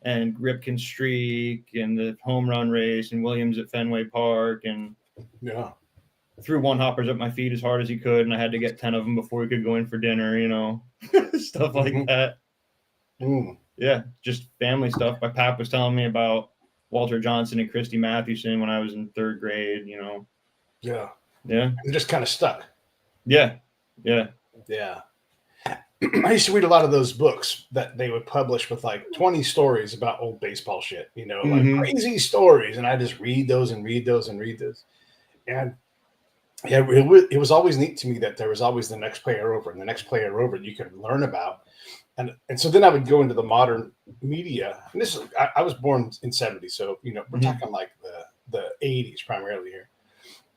and Ripken Streak and the home run race and Williams at Fenway Park and threw one hoppers up my feet as hard as he could, and I had to get 10 of them before we could go in for dinner, stuff like that. Yeah, just family stuff. My pap was telling me about Walter Johnson and Christy Mathewson when I was in third grade, Yeah. Yeah. It just kind of stuck. Yeah. I used to read a lot of those books that they would publish with like 20 stories about old baseball shit, like crazy stories. And I just read those and read those and read those. And yeah, it was always neat to me that there was always the next player over and the next player over you could learn about. And so then I would go into the modern media. And this is, I was born in 70. So, we're talking like the 80s primarily here.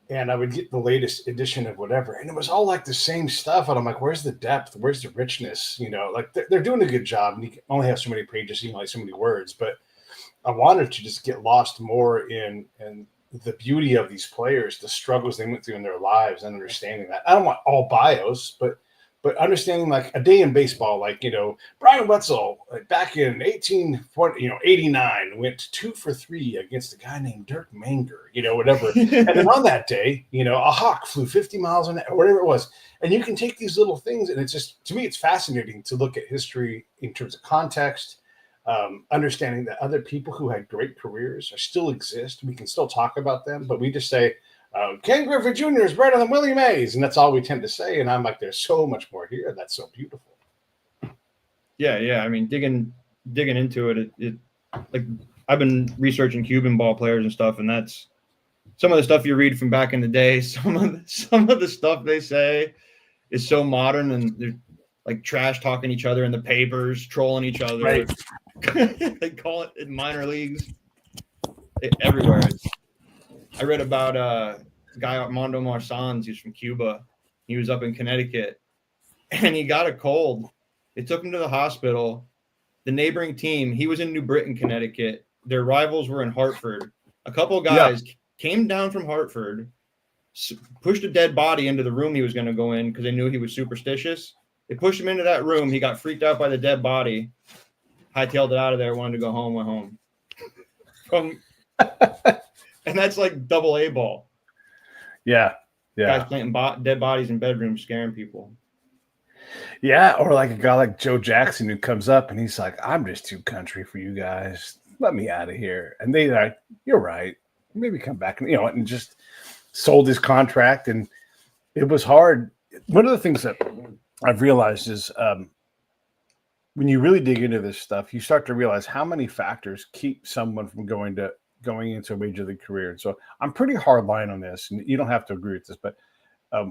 And I would get the latest edition of whatever. And it was all like the same stuff. And I'm like, where's the depth? Where's the richness? Like they're doing a good job. And you can only have so many pages, you can only have so many words. But I wanted to just get lost more in the beauty of these players, the struggles they went through in their lives, and understanding that. I don't want all bios, but understanding like a day in baseball, like, Brian Wetzel, like back in 89, went 2 for 3 against a guy named Dirk Manger, whatever. And then on that day, a hawk flew 50 miles an hour, whatever it was. And you can take these little things, and it's just, to me, it's fascinating to look at history in terms of context, understanding that other people who had great careers still exist. We can still talk about them, but we just say, Ken Griffey Jr. is better than Willie Mays, and that's all we tend to say. And I'm like, there's so much more here. That's so beautiful. Yeah. I mean, digging into it, like I've been researching Cuban ball players and stuff, and that's some of the stuff you read from back in the day. Some of the stuff they say is so modern, and they're like trash talking each other in the papers, trolling each other. Right. They call it in minor leagues everywhere. I read about a guy, Armando Marsans, who's from Cuba. He was up in Connecticut, and he got a cold. They took him to the hospital. The neighboring team, he was in New Britain, Connecticut. Their rivals were in Hartford. A couple of guys came down from Hartford, pushed a dead body into the room he was going to go in because they knew he was superstitious. They pushed him into that room. He got freaked out by the dead body, hightailed it out of there, wanted to go home, went home. And that's like double A ball. Yeah. Guys planting dead bodies in bedrooms, scaring people. Yeah, or like a guy like Joe Jackson who comes up and he's like, I'm just too country for you guys. Let me out of here. And they like, you're right. Maybe come back and, and just sold his contract. And it was hard. One of the things that I've realized is when you really dig into this stuff, you start to realize how many factors keep someone from going into a major league career. And so I'm pretty hard line on this, and you don't have to agree with this, but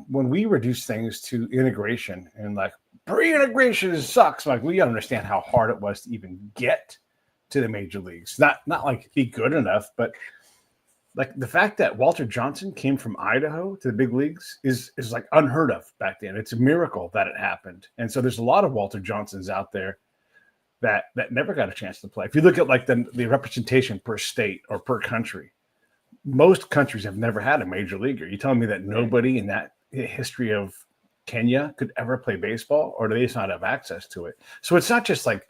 when we reduce things to integration and like pre-integration sucks, like we understand how hard it was to even get to the major leagues. Not like be good enough, but like the fact that Walter Johnson came from Idaho to the big leagues is like unheard of back then. It's a miracle that it happened. And so there's a lot of Walter Johnsons out there that never got a chance to play. If you look at like the representation per state or per country, most countries have never had a major leaguer. You telling me that nobody in that history of Kenya could ever play baseball, or do they just not have access to it? So it's not just like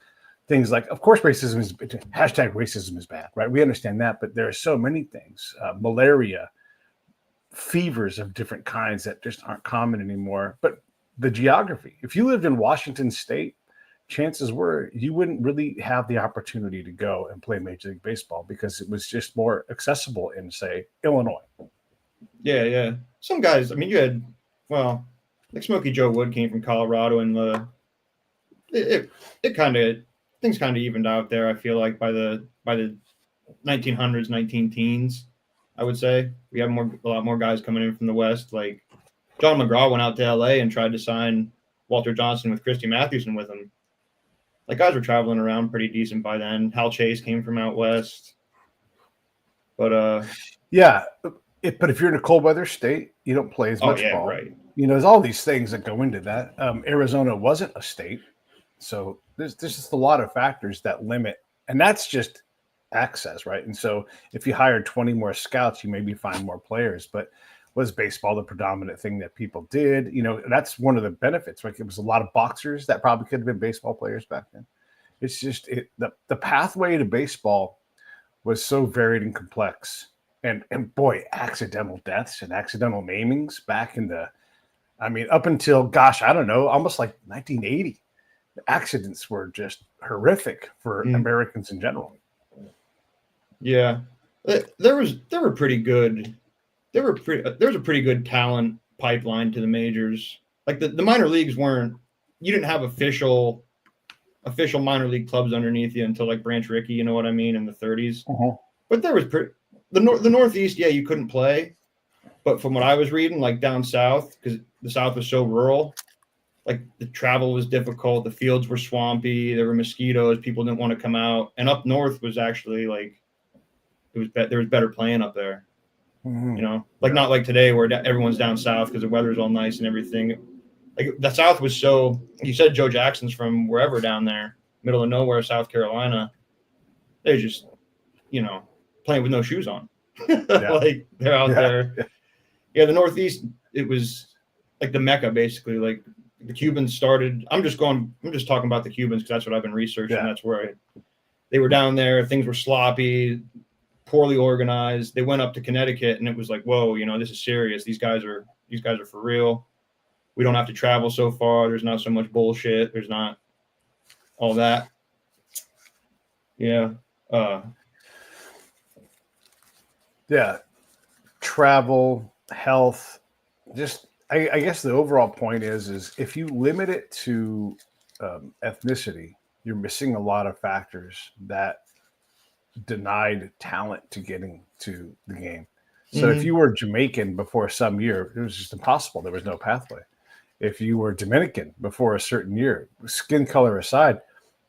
things like, of course, racism is bad, right? We understand that, but there are so many things, malaria, fevers of different kinds that just aren't common anymore. But the geography, if you lived in Washington State, chances were you wouldn't really have the opportunity to go and play Major League Baseball because it was just more accessible in, say, Illinois. Yeah. Some guys, I mean, you had, well, like Smokey Joe Wood came from Colorado, and it kind of, things kind of evened out there. I feel like by the 1900s, 19 teens, I would say we have a lot more guys coming in from the West. Like John McGraw went out to LA and tried to sign Walter Johnson with Christy Mathewson with him. Like guys were traveling around pretty decent by then. Hal Chase came from out west. But yeah, but if you're in a cold weather state, you don't play as much ball. Right. There's all these things that go into that. Arizona wasn't a state, so there's just a lot of factors that limit, and that's just access, right? And so if you hired 20 more scouts, you maybe find more players. But was baseball the predominant thing that people did? That's one of the benefits. Like it was a lot of boxers that probably could have been baseball players back then. It's just the pathway to baseball was so varied and complex. And boy, accidental deaths and accidental namings back in the, I mean, up until, gosh, I don't know, almost like 1980. The accidents were just horrific for Americans in general. Yeah. There was a pretty good talent pipeline to the majors. Like the minor leagues you didn't have official minor league clubs underneath you until like Branch Rickey, you know what I mean, in the 30s. But there was the Northeast, yeah, you couldn't play. But from what I was reading, like down south, because the South was so rural, like the travel was difficult, the fields were swampy, there were mosquitoes, people didn't want to come out. And up north was actually like there was better playing up there. You know, like not like today where everyone's down south because the weather's all nice and everything. Like the South was so. You said Joe Jackson's from wherever down there, middle of nowhere, South Carolina. They're just, playing with no shoes on. Like they're out there. Yeah, the Northeast, it was like the Mecca basically. Like the Cubans started. I'm just talking about the Cubans because that's what I've been researching. Yeah. That's where they were down there. Things were sloppy, poorly organized. They went up to Connecticut and it was like, whoa, this is serious. These guys are for real. We don't have to travel so far. There's not so much bullshit. There's not all that. Yeah. Yeah. Travel, health, just I guess the overall point is if you limit it to ethnicity, you're missing a lot of factors that denied talent to getting to the game. So if you were Jamaican before some year, it was just impossible. There was no pathway. If you were Dominican before a certain year, skin color aside,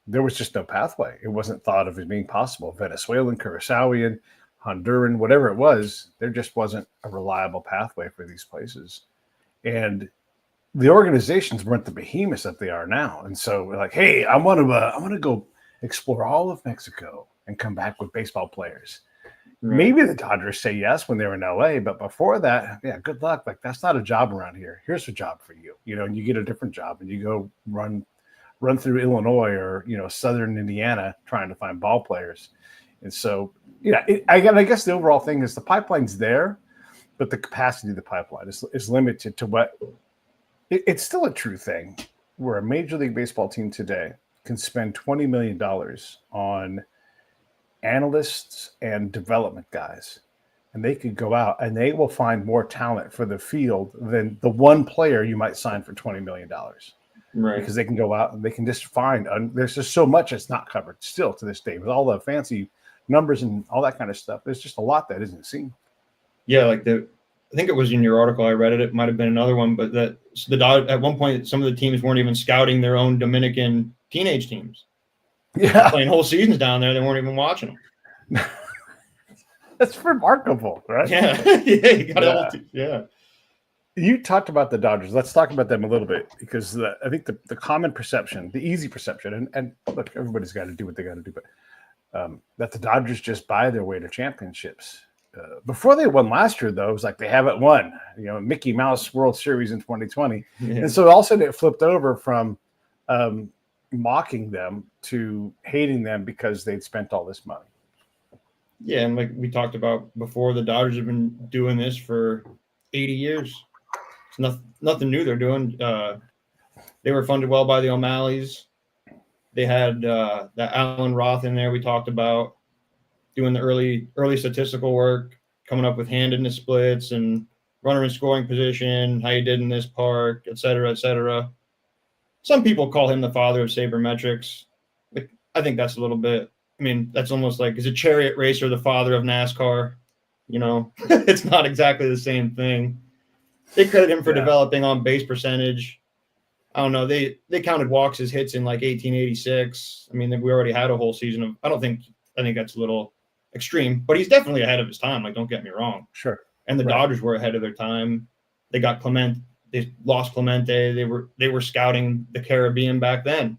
there was just no pathway. It wasn't thought of as being possible. Venezuelan, Curaçaoan, Honduran, whatever it was, there just wasn't a reliable pathway for these places. And the organizations weren't the behemoths that they are now. And so we're like, hey, I want to go explore all of Mexico and come back with baseball players. Right. Maybe the Dodgers say yes when they were in LA, but before that, yeah, good luck. Like that's not a job around here. Here's a job for you, and you get a different job and you go run through Illinois or, Southern Indiana trying to find ball players. And so, I guess the overall thing is the pipeline's there, but the capacity of the pipeline is limited to what it's still a true thing where a Major League Baseball team today can spend $20 million on analysts and development guys, and they could go out and they will find more talent for the field than the one player you might sign for $20 million. Right. Because they can go out and they can just find, there's just so much that's not covered still to this day with all the fancy numbers and all that kind of stuff. There's just a lot that isn't seen. Yeah. Like I think it was in your article, I read it. It might've been another one, but at one point, some of the teams weren't even scouting their own Dominican teenage teams. Yeah, playing whole seasons down there, they weren't even watching them. That's remarkable, right? Yeah, yeah. You talked about the Dodgers. Let's talk about them a little bit because I think the common perception, the easy perception, and look, everybody's got to do what they got to do, but that the Dodgers just buy their way to championships. Before they won last year, though, it was like they haven't won. Mickey Mouse World Series in 2020, and so all of a sudden it flipped over from mocking them to hating them because they'd spent all this money. Yeah, and like we talked about before, the Dodgers have been doing this for 80 years. It's nothing new they're doing. They were funded well by the O'Malleys. They had that Alan Roth in there we talked about, doing the early statistical work, coming up with handedness splits and runner in scoring position, how you did in this park, et cetera, et cetera. Some people call him the father of sabermetrics. But I think that's a little bit, that's almost like, is a chariot racer the father of NASCAR? It's not exactly the same thing. They credit him for developing on base percentage. I don't know. They counted walks as hits in like 1886. We already had a whole season of, I think that's a little extreme, but he's definitely ahead of his time. Like, don't get me wrong. Sure. And the Dodgers were ahead of their time. They got Clemente. They lost Clemente. They were scouting the Caribbean back then.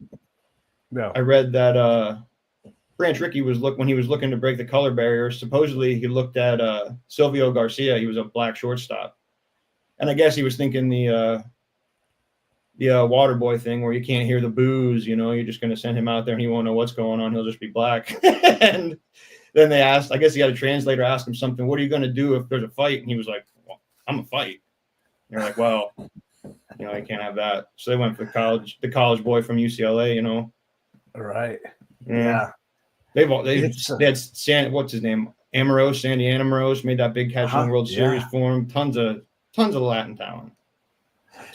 Yeah. I read that Branch Rickey when he was looking to break the color barrier, supposedly he looked at Silvio Garcia. He was a black shortstop. And I guess he was thinking the the water boy thing where you can't hear the boos. You know, you're just going to send him out there and he won't know what's going on. He'll just be black. And then they asked, I guess he had a translator ask him something. What are you going to do if there's a fight? And he was like, well, I'm a fight. And they're like, well, you know, you can't have that. So they went for the college boy from UCLA. You know, Right? yeah. They had what's his name? Amorose, Sandy Amorose made that big catch in the World Series for him. Tons of Latin talent.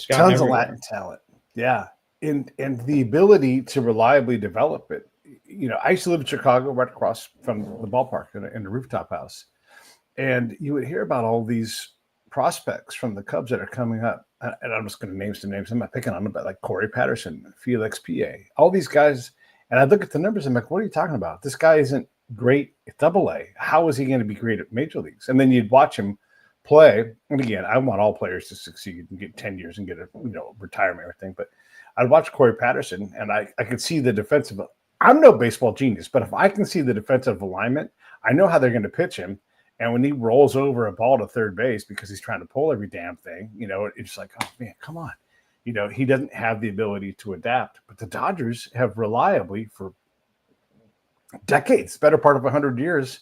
Tons of Latin talent. Yeah. And the ability to reliably develop it. You know, I used to live in Chicago, right across from the ballpark in a rooftop house. And you would hear about all these prospects from the Cubs that are coming up. And I'm just going to name some names. I'm not picking on them, but like Corey Patterson, Felix PA, all these guys. And I look at the numbers and I'm like, what are you talking about? This guy isn't great at AA. How is he going to be great at major leagues? And then you'd watch him play. And again, I want all players to succeed and get 10 years and get a retirement or everything. But I'd watch Corey Patterson and I could see the defensive. I'm no baseball genius, but if I can see the defensive alignment, I know how they're going to pitch him. And when he rolls over a ball to third base because he's trying to pull every damn thing, you know, it's like, oh man, come on. You know, he doesn't have the ability to adapt. But the Dodgers have reliably for decades, better part of 100 years,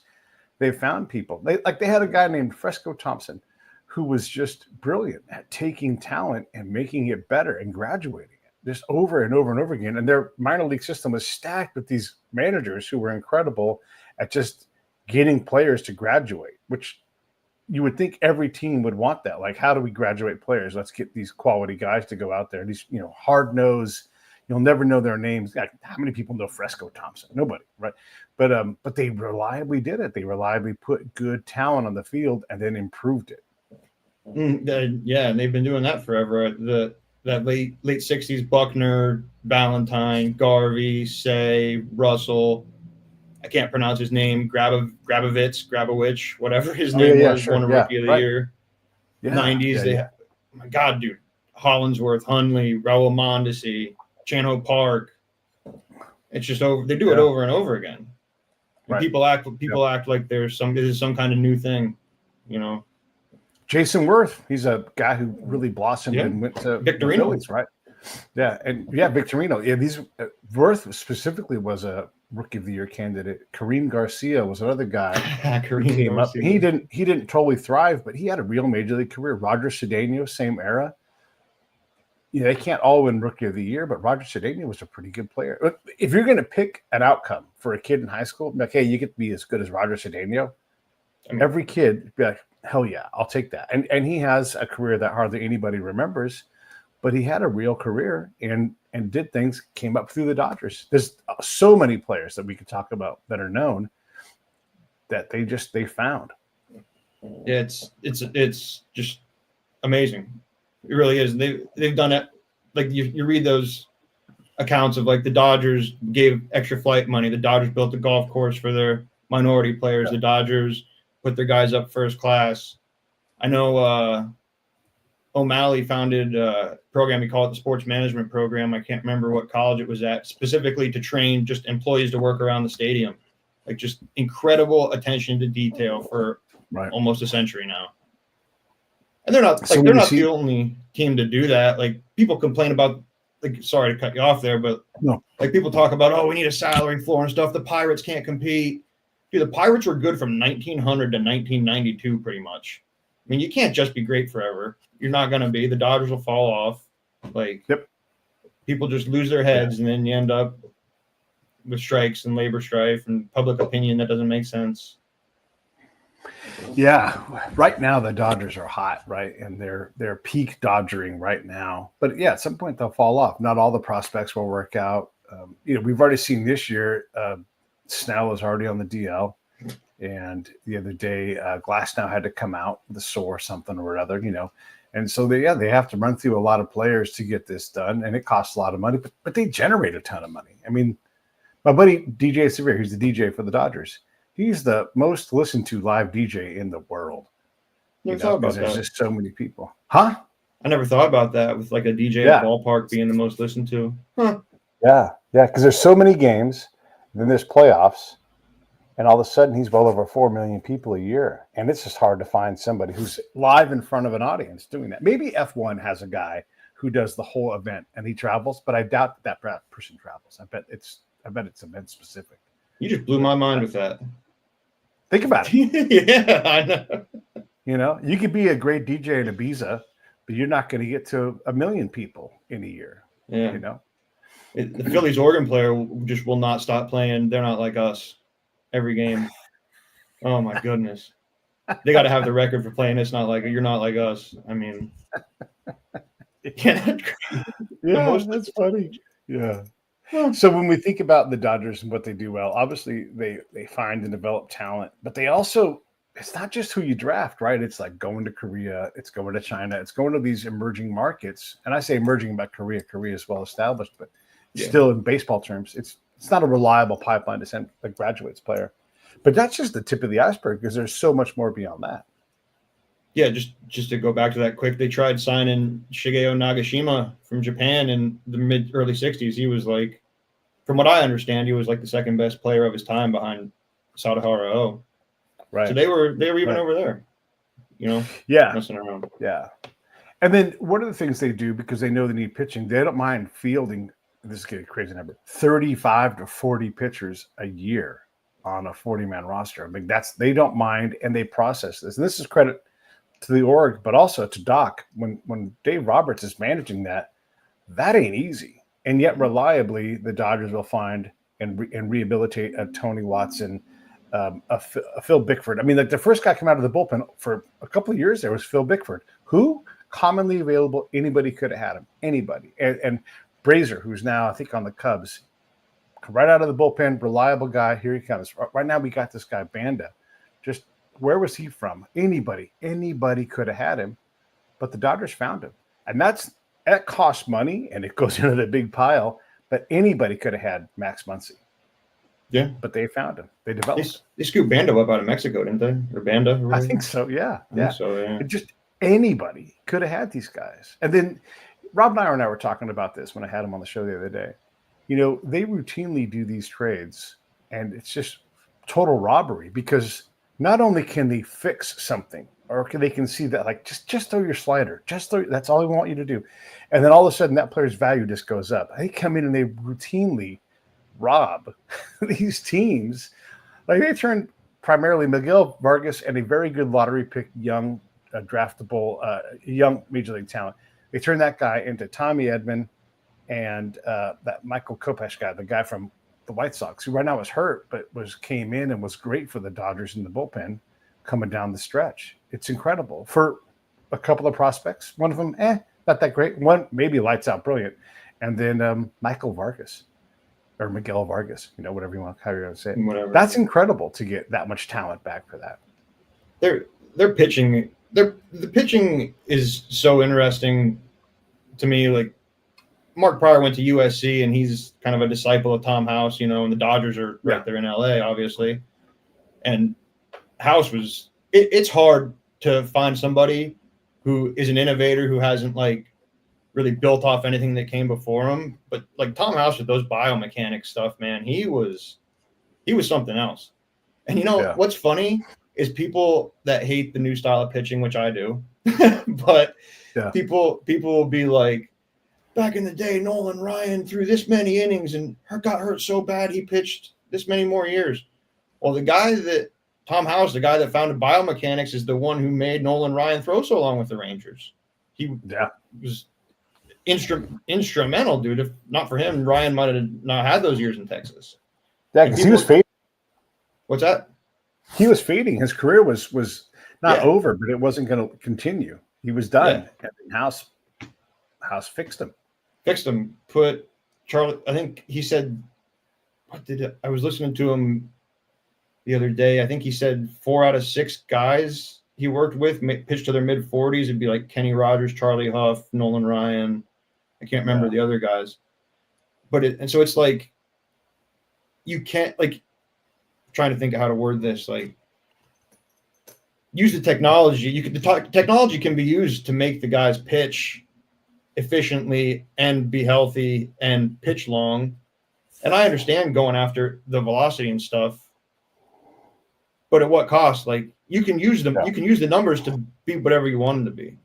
they've found people. They had a guy named Fresco Thompson who was just brilliant at taking talent and making it better and graduating it just over and over and over again. And their minor league system was stacked with these managers who were incredible at just getting players to graduate, which you would think every team would want that. Like, how do we graduate players? Let's get these quality guys to go out there. These, you know, hard-nosed, you'll never know their names. Like, how many people know Fresco Thompson? Nobody, right? But they reliably did it. They reliably put good talent on the field and then improved it. Yeah, and they've been doing that forever. That late 60s, Buckner, Valentine, Garvey, Say, Russell. I can't pronounce his name. Grabovich, whatever his name was, sure. won a Rookie of the Year. Yeah, 90s. My God, dude. Hollinsworth, Hundley, Raul Mondesi, Chan-Ho Park. It's just over. They do it over and over again. And people act like this is some kind of new thing, you know. Jason Worth, he's a guy who really blossomed and went to Victorino, Phillies, right? Yeah, and Victorino. Yeah, these Worth specifically was a Rookie of the Year candidate. Kareem Garcia was another guy who came up. He didn't totally thrive, but he had a real major league career. Roger Cedeno, same era. You know, they can't all win Rookie of the Year, but Roger Cedeno was a pretty good player. If you're going to pick an outcome for a kid in high school, like, hey, you get to be as good as Roger Cedeno, every kid would be like, hell yeah, I'll take that. And he has a career that hardly anybody remembers, but he had a real career and did things, came up through the Dodgers. There's so many players that we could talk about that are known that they found. Yeah, it's just amazing. It really is. They've done it. Like you read those accounts of like the Dodgers gave extra flight money. The Dodgers built a golf course for their minority players. The Dodgers put their guys up first class. I know O'Malley founded a program. He called it the Sports Management Program. I can't remember what college it was at, specifically to train just employees to work around the stadium. Like just incredible attention to detail for almost a century now. And they're not the only team to do that. Like people complain about, like, sorry to cut you off there, but like people talk about, oh, we need a salary floor and stuff. The Pirates can't compete. Dude, the Pirates were good from 1900 to 1992, pretty much. I mean, you can't just be great forever. You're not going to be. The Dodgers will fall off. Like, people just lose their heads, and then you end up with strikes and labor strife and public opinion that doesn't make sense. Yeah, right now the Dodgers are hot, right? And they're peak Dodgering right now. But yeah, at some point they'll fall off. Not all the prospects will work out. We've already seen this year. Snell is already on the DL, and the other day Glasnow had to come out with a sore something or other, and so they have to run through a lot of players to get this done, and it costs a lot of money, but they generate a ton of money. I mean, my buddy DJ Severe, who's the DJ for the Dodgers, he's the most listened to live DJ in the world. Never thought about there's that. just so many people. Huh? I never thought about that with like a DJ at the ballpark being the most listened to. Huh. Yeah, because there's so many games, then there's playoffs, and all of a sudden he's well over 4 million people a year. And it's just hard to find somebody who's live in front of an audience doing that. Maybe F1 has a guy who does the whole event, and he travels, but I doubt that person travels. I bet it's event specific. You just blew my mind with that. Think about it. Yeah, I know. You know, you could be a great DJ in Ibiza, but you're not going to get to 1 million people in a year. Yeah. You know, the Phillies organ player just will not stop playing. They're not like us every game. Oh my goodness. They got to have the record for playing. It's not like you're not like us. I mean, yeah, that's funny. Yeah. So when we think about the Dodgers and what they do well, obviously they find and develop talent, but they also, it's not just who you draft, right? It's like going to Korea, it's going to China, it's going to these emerging markets. And I say emerging about Korea. Korea is well established, but still in baseball terms, it's not a reliable pipeline to send a graduates player. But that's just the tip of the iceberg because there's so much more beyond that. Yeah, just to go back to that quick, they tried signing Shigeo Nagashima from Japan in the early 60s. He was like, from what I understand, he was like the second best player of his time behind Sadaharu Oh. Right. So they were even over there, you know? Yeah. Messing around. Yeah. And then one of the things they do, because they know they need pitching, they don't mind fielding, this is getting a crazy number, 35 to 40 pitchers a year on a 40-man roster. I mean, they don't mind, and they process this. And this is credit to the org, but also to Doc. When Dave Roberts is managing that ain't easy. And yet reliably, the Dodgers will find and rehabilitate a Tony Watson, a Phil Bickford. I mean, like the first guy come out of the bullpen for a couple of years there was Phil Bickford, who commonly available. Anybody could have had him. Anybody. And Brazier, who's now, I think, on the Cubs, right out of the bullpen, reliable guy. Here he comes. Right now we got this guy, Banda. Just where was he from? Anybody could have had him, but the Dodgers found him. And that costs money, and it goes into the big pile, but anybody could have had Max Muncy. Yeah. But they found him. They developed. They scooped Banda up out of Mexico, didn't they? Or Banda? Or I think so, yeah. I think so, yeah. Just anybody could have had these guys. And then Rob Nair and I were talking about this when I had him on the show the other day. You know, they routinely do these trades, and it's just total robbery because not only can they fix something, or they can see that, like, just throw your slider. That's all we want you to do. And then all of a sudden that player's value just goes up. They come in and they routinely rob these teams. Like they turn primarily Miguel Vargas and a very good lottery pick, young, draftable, young major league talent. They turn that guy into Tommy Edman and that Michael Kopech guy, the guy from the White Sox, who right now is hurt, but came in and was great for the Dodgers in the bullpen coming down the stretch. It's incredible for a couple of prospects. One of them, not that great. One maybe lights out brilliant. And then Michael Vargas or Miguel Vargas, you know, whatever you want, how you want to say it. Whatever. That's incredible to get that much talent back for that. Their pitching, the pitching is so interesting to me. Like Mark Pryor went to USC, and he's kind of a disciple of Tom House, you know, and the Dodgers are right there in LA, obviously. And House was it's hard to find somebody who is an innovator who hasn't like really built off anything that came before him. But like Tom House with those biomechanics stuff, man, he was something else. And you know what's funny is people that hate the new style of pitching, which I do, but people will be like, back in the day, Nolan Ryan threw this many innings and got hurt so bad he pitched this many more years. Well, Tom House, the guy that founded biomechanics, is the one who made Nolan Ryan throw so long with the Rangers. He was instrumental, dude. If not for him, Ryan might have not had those years in Texas. Yeah, because he was fading. What's that? He was fading. His career was not over, but it wasn't going to continue. He was done. Yeah. And House fixed him. Put Charlie. I think he said. I was listening to him the other day. I think he said 4 out of 6 guys he worked with pitched to their mid 40s. It'd be like Kenny Rogers, Charlie Huff, Nolan Ryan. I can't remember the other guys. But so it's like you can't like trying to think of how to word this. Like use the technology. Technology can be used to make the guys pitch efficiently and be healthy and pitch long. And I understand going after the velocity and stuff, but at what cost? Like you can use them. You can use the numbers to be whatever you want them to be.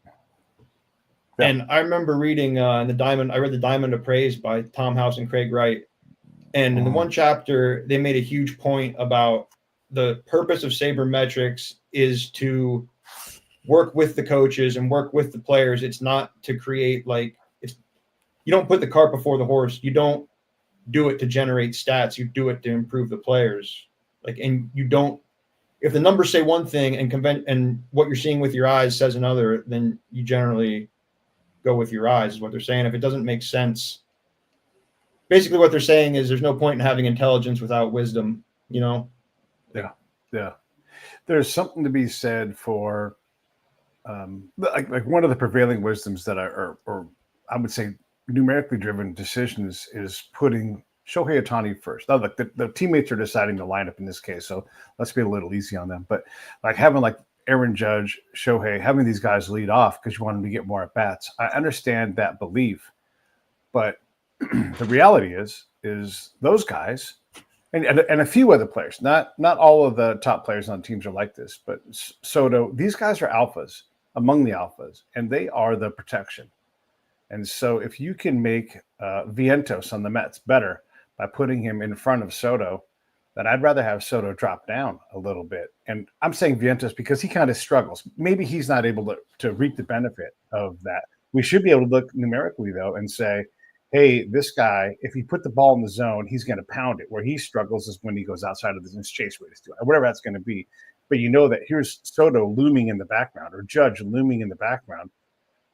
Yeah. And I remember reading in the Diamond. I read the Diamond of Praise by Tom House and Craig Wright. And in the one chapter, they made a huge point about the purpose of sabermetrics is to work with the coaches and work with the players. It's not to create you don't put the cart before the horse. You don't do it to generate stats. You do it to improve the players. And you don't. If the numbers say one thing and what you're seeing with your eyes says another, then you generally go with your eyes. Is what they're saying. If it doesn't make sense, basically what they're saying is there's no point in having intelligence without wisdom. Yeah. There's something to be said for like one of the prevailing wisdoms that or I would say numerically driven decisions is putting Shohei Ohtani first. Now, look, the teammates are deciding the lineup in this case, so let's be a little easy on them. But like having Aaron Judge, Shohei, having these guys lead off because you want them to get more at bats. I understand that belief, but the reality is those guys and a few other players, not all of the top players on teams are like this, but Soto, these guys are alphas among the alphas, and they are the protection. And so if you can make Vientos on the Mets better by putting him in front of Soto, then I'd rather have Soto drop down a little bit. And I'm saying Vientos because he kind of struggles. Maybe he's not able to reap the benefit of that. We should be able to look numerically, though, and say, hey, this guy, if he put the ball in the zone, he's going to pound it. Where he struggles is when he goes outside of the zone, chase rate is doing, whatever that's going to be. But you know that here's Soto looming in the background or Judge looming in the background.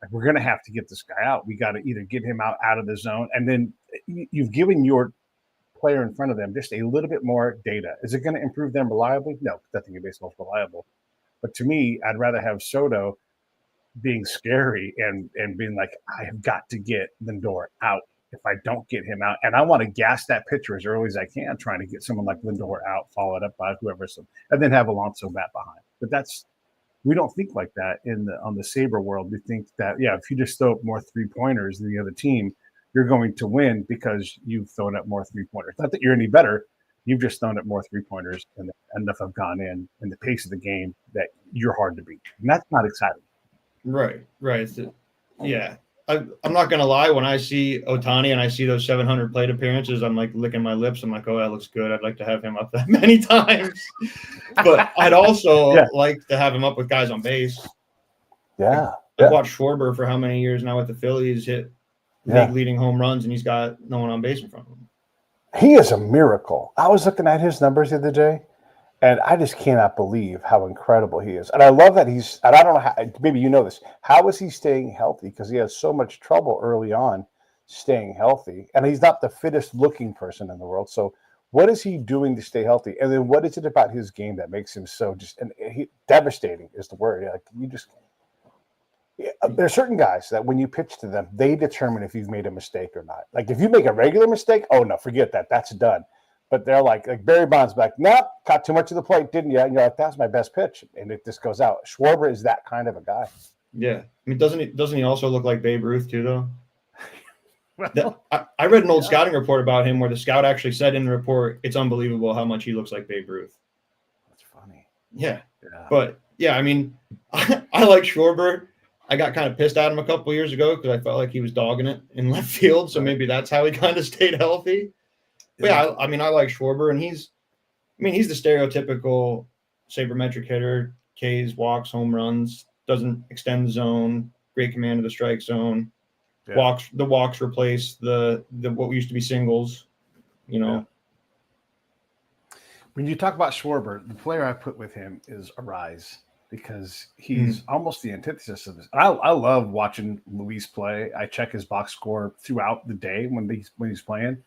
Like, we're going to have to get this guy out. We got to either get him out of the zone, and then you've given your player in front of them just a little bit more data. Is it going to improve them reliably? No, nothing in baseball is reliable. But to me, I'd rather have Soto being scary and being like, I have got to get Lindor out if I don't get him out. And I want to gas that pitcher as early as I can, trying to get someone like Lindor out, followed up by whoever's, and then have Alonso bat behind. But we don't think like that on the Sabre world. We think that, if you just throw up more 3-pointers than the other team, you're going to win because you've thrown up more 3-pointers. Not that you're any better. You've just thrown up more 3-pointers and enough have gone in the pace of the game that you're hard to beat. And that's not exciting. Right. Yeah. I'm not going to lie. When I see Ohtani and I see those 700 plate appearances, I'm like licking my lips. I'm like, oh, that looks good. I'd like to have him up that many times. But I'd also like to have him up with guys on base. Yeah. I've watched Schwarber for how many years now with the Phillies, hit league leading home runs, and he's got no one on base in front of him. He is a miracle. I was looking at his numbers the other day, and I just cannot believe how incredible he is. And I love that and I don't know how, maybe you know this, how is he staying healthy? Because he has so much trouble early on staying healthy. And he's not the fittest looking person in the world. So what is he doing to stay healthy? And then what is it about his game that makes him so devastating is the word. There are certain guys that when you pitch to them, they determine if you've made a mistake or not. Like if you make a regular mistake, oh no, forget that. That's done. But they're like Barry Bonds back, nope, caught too much of the plate, didn't you? And you're like, that's my best pitch. And it just goes out. Schwarber is that kind of a guy. Yeah. I mean, doesn't he also look like Babe Ruth too, though? Well, I read an old scouting report about him where the scout actually said in the report, it's unbelievable how much he looks like Babe Ruth. That's funny. Yeah. But, I mean, I like Schwarber. I got kind of pissed at him a couple years ago because I felt like he was dogging it in left field. So maybe that's how he kind of stayed healthy. But I mean, I like Schwarber, and he's the stereotypical sabermetric hitter, Ks, walks, home runs, doesn't extend the zone, great command of the strike zone. Yeah. Walks replace the what used to be singles, When you talk about Schwarber, the player I put with him is Arise because he's almost the antithesis of this. I love watching Luis play. I check his box score throughout the day when he's playing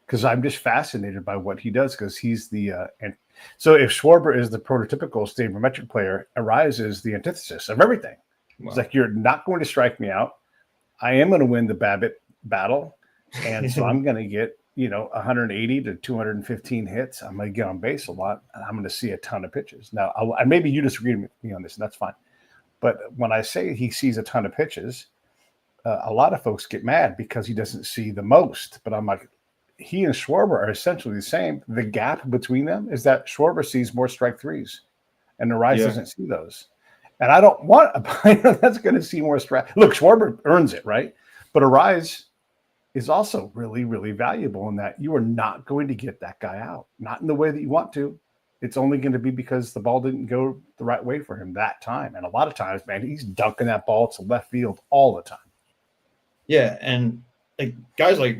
because I'm just fascinated by what he does because he's and so if Schwarber is the prototypical sabermetric player, Arise is the antithesis of everything. Wow. It's like, you're not going to strike me out. I am going to win the BABIP battle, and so I'm going to get 180 to 215 hits. I'm going to get on base a lot, and I'm going to see a ton of pitches. Now, and maybe you disagree with me on this, and that's fine. But when I say he sees a ton of pitches, a lot of folks get mad because he doesn't see the most. But I'm like, he and Schwarber are essentially the same. The gap between them is that Schwarber sees more strike threes, and Arise doesn't see those. And I don't want a player that's going to see more strike. Look, Schwarber earns it, right? But Arise is also really, really valuable in that you are not going to get that guy out, not in the way that you want to. It's only going to be because the ball didn't go the right way for him that time. And a lot of times, man, he's dunking that ball to left field all the time. Yeah, and like guys like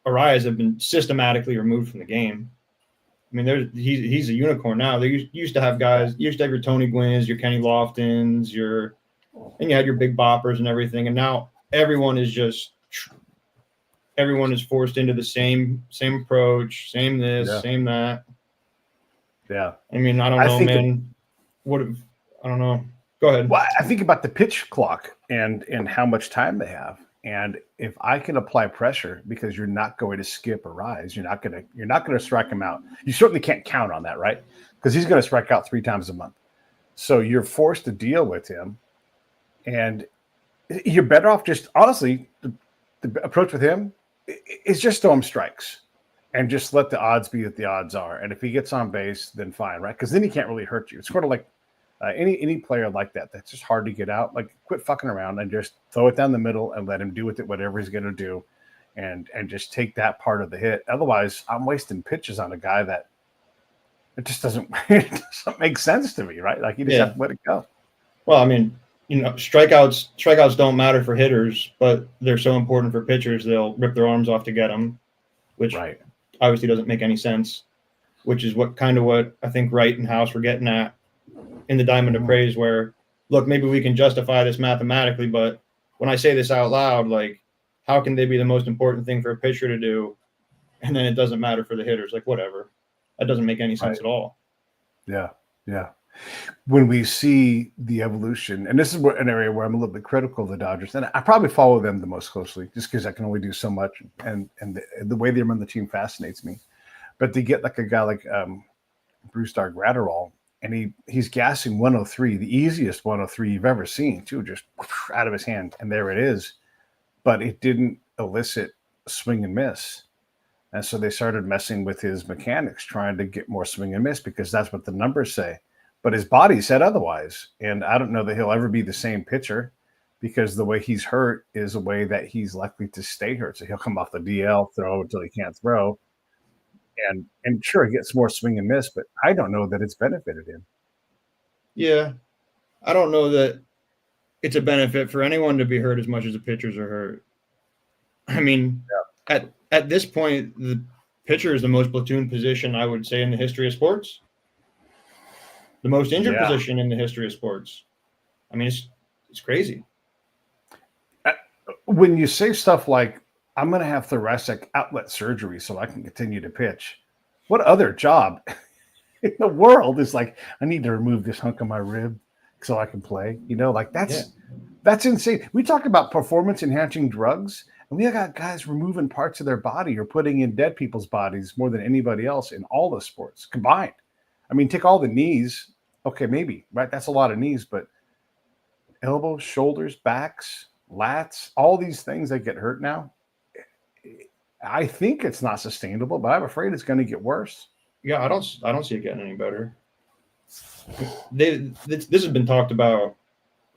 Arias have been systematically removed from the game. I mean, he's a unicorn now. They used to have guys. You used to have your Tony Gwynns, your Kenny Loftons, and you had your big boppers and everything. And now everyone is forced into the same approach, same this, same that. Yeah. I mean, I don't know, man. I don't know. Go ahead. Well, I think about the pitch clock and how much time they have. And if I can apply pressure, because you're not going to skip a rise, you're not going to strike him out. You certainly can't count on that, right? Because he's going to strike out 3 times a month. So you're forced to deal with him, and you're better off just honestly. The approach with him is just throw him strikes, and just let the odds be what the odds are. And if he gets on base, then fine, right? Because then he can't really hurt you. It's sort of like any player like that that's just hard to get out. Like, quit fucking around and just throw it down the middle and let him do with it whatever he's going to do, and just take that part of the hit. Otherwise, I'm wasting pitches on a guy that it just doesn't make sense to me, right? Like, you just have to let it go. Well, I mean, strikeouts don't matter for hitters, but they're so important for pitchers. They'll rip their arms off to get them, which obviously doesn't make any sense. Which is what I think Wright and House were getting at in the Diamond of Praise, where, look, maybe we can justify this mathematically, but when I say this out loud, like, how can they be the most important thing for a pitcher to do, and then it doesn't matter for the hitters? Like, whatever. That doesn't make any sense at all. Yeah, yeah. When we see the evolution, and this is an area where I'm a little bit critical of the Dodgers, and I probably follow them the most closely just because I can only do so much, and the way they run the team fascinates me. But to get like a guy like Bruce Gratterall, and he's gassing 103, the easiest 103 you've ever seen, too, just out of his hand, and there it is. But it didn't elicit swing and miss. And so they started messing with his mechanics, trying to get more swing and miss because that's what the numbers say. But his body said otherwise. And I don't know that he'll ever be the same pitcher because the way he's hurt is a way that he's likely to stay hurt. So he'll come off the DL, throw until he can't throw. And sure, he gets more swing and miss, but I don't know that it's benefited him. Yeah. I don't know that it's a benefit for anyone to be hurt as much as the pitchers are hurt. I mean, at this point, the pitcher is the most platoon position, I would say, in the history of sports. The most injured position in the history of sports. I mean, it's crazy. When you say stuff like, I'm going to have thoracic outlet surgery so I can continue to pitch, what other job in the world is like, I need to remove this hunk of my rib so I can play? Like that's insane. We talk about performance-enhancing drugs, and we got guys removing parts of their body or putting in dead people's bodies more than anybody else in all the sports combined. I mean, take all the knees. Okay, maybe, right? That's a lot of knees, but elbows, shoulders, backs, lats, all these things that get hurt now. I think it's not sustainable, but I'm afraid it's going to get worse. Yeah, I don't see it getting any better. This has been talked about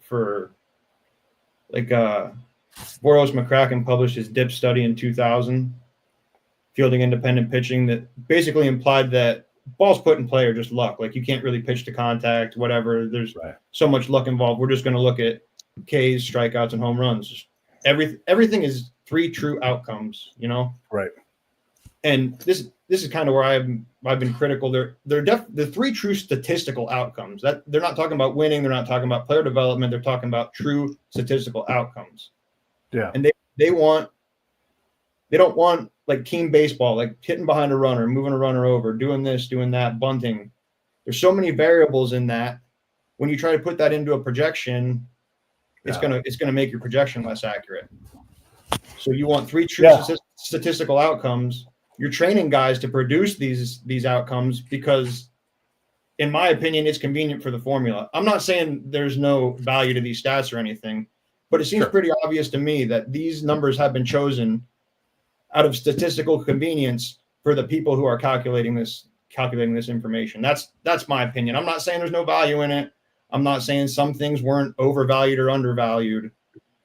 for like Boros McCracken published his DIP study in 2000, fielding independent pitching, that basically implied that balls put in play are just luck. Like, you can't really pitch to contact, whatever. There's so much luck involved. We're just going to look at Ks, strikeouts, and home runs. Everything is 3 true outcomes, Right. And this is kind of where I've been critical. They're the 3 true statistical outcomes. That they're not talking about winning. They're not talking about player development. They're talking about true statistical outcomes. Yeah. And they don't want like team baseball, like hitting behind a runner, moving a runner over, doing this, doing that, bunting. There's so many variables in that. When you try to put that into a projection, it's gonna make your projection less accurate. So you want 3 true statistical outcomes. You're training guys to produce these outcomes because, in my opinion, it's convenient for the formula. I'm not saying there's no value to these stats or anything, but it seems pretty obvious to me that these numbers have been chosen out of statistical convenience for the people who are calculating this information. That's my opinion. I'm not saying there's no value in it. I'm not saying some things weren't overvalued or undervalued.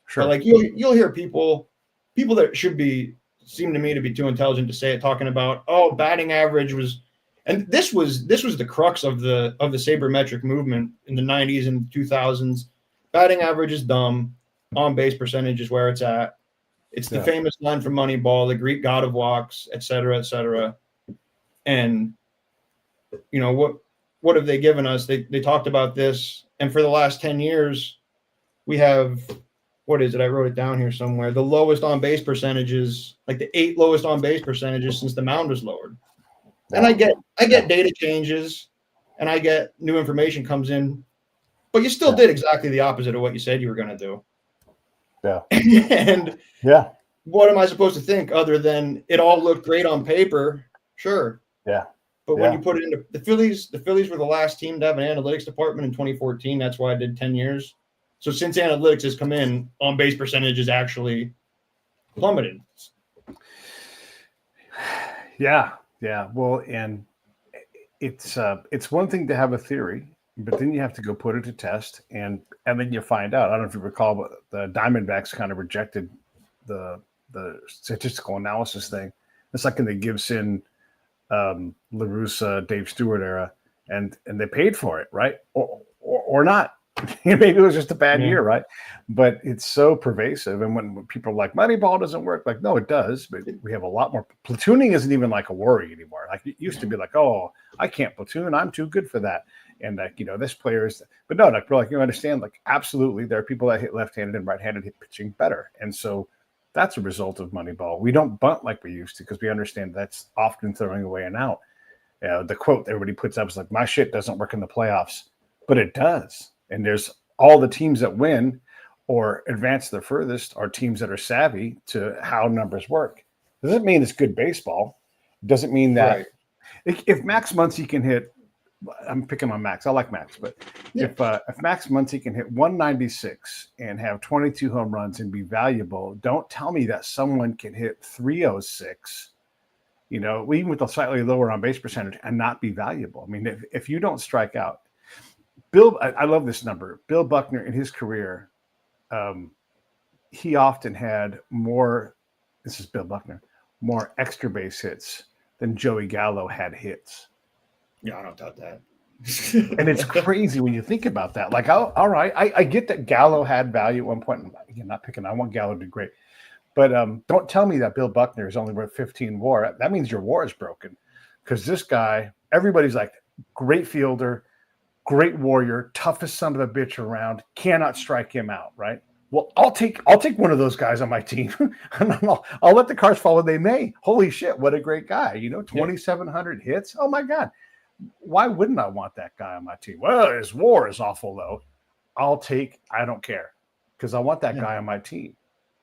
Sure. But like you'll hear people that seem to me to be too intelligent to say it, talking about, oh, batting average was, and this was the crux of the sabermetric movement in the 90s and 2000s. Batting average is dumb. On base percentage is where it's at. It's the famous line from Moneyball, the Greek god of walks, et cetera, et cetera. And you know what have they given us? They talked about this, and for the last 10 years, we have, what is it? I wrote it down here somewhere. The lowest on base percentages, like the 8 lowest on base percentages since the mound was lowered. And I get data changes, and I get new information comes in, but you still did exactly the opposite of what you said you were going to do. Yeah. And what am I supposed to think other than it all looked great on paper? Sure. Yeah. But when you put it into the Phillies were the last team to have an analytics department in 2014. That's why I did 10 years. So since analytics has come in, on base percentage is actually plummeted. Yeah. Well, and it's one thing to have a theory, but then you have to go put it to test, and then you find out. I don't know if you recall, but the Diamondbacks kind of rejected the statistical analysis thing. It's like in the Gibson, La Russa, Dave Stewart era, and they paid for it, right? Or not. Maybe it was just a bad year, right? But it's so pervasive. And when people are like, Moneyball doesn't work, like, no, it does. But we have a lot more. Platooning isn't even like a worry anymore. Like it used to be like, oh, I can't platoon. I'm too good for that. And like, this player is, but no, like, we're like, you understand, like, absolutely. There are people that hit left-handed and right-handed hit pitching better. And so that's a result of Moneyball. We don't bunt like we used to because we understand that's often throwing away an out. The quote everybody puts up is like, my shit doesn't work in the playoffs, but it does. And there's all the teams that win or advance the furthest are teams that are savvy to how numbers work. Doesn't mean it's good baseball. Doesn't mean that if Max Muncy can hit, I'm picking on Max. I like Max, but if Max Muncy can hit 196 and have 22 home runs and be valuable, don't tell me that someone can hit 306, even with a slightly lower on base percentage and not be valuable. I mean, if you don't strike out, I love this number. Bill Buckner in his career, he often had more, this is Bill Buckner, more extra base hits than Joey Gallo had hits. Yeah, I don't doubt that. And it's crazy when you think about that. Like, all right, I get that Gallo had value at one point. Again, not picking, I want Gallo to be great. But don't tell me that Bill Buckner is only worth 15 WAR. That means your WAR is broken. Because this guy, everybody's like, great fielder, great warrior, toughest son of a bitch around, cannot strike him out, right? Well, I'll take one of those guys on my team. I'll let the cards fall where they may. Holy shit, what a great guy. 2,700 hits. Oh my God. Why wouldn't I want that guy on my team? Well, his WAR is awful though. I don't care. Because I want that guy on my team.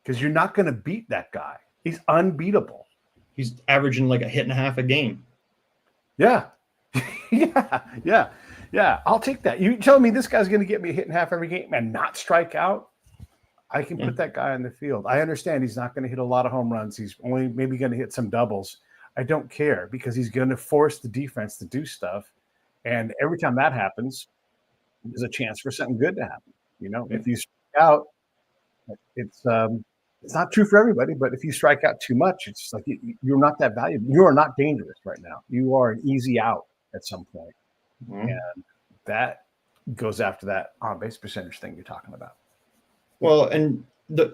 Because you're not going to beat that guy. He's unbeatable. He's averaging like a hit and a half a game. Yeah. Yeah, I'll take that. You tell me this guy's going to get me a hit and a half every game and not strike out? I can put that guy in the field. I understand he's not going to hit a lot of home runs. He's only maybe going to hit some doubles. I don't care because he's going to force the defense to do stuff. And every time that happens, there's a chance for something good to happen. If you strike out, it's not true for everybody, but if you strike out too much, it's like you're not that valuable. You are not dangerous right now. You are an easy out at some point. Mm-hmm. And that goes after that on-base percentage thing you're talking about. Well, and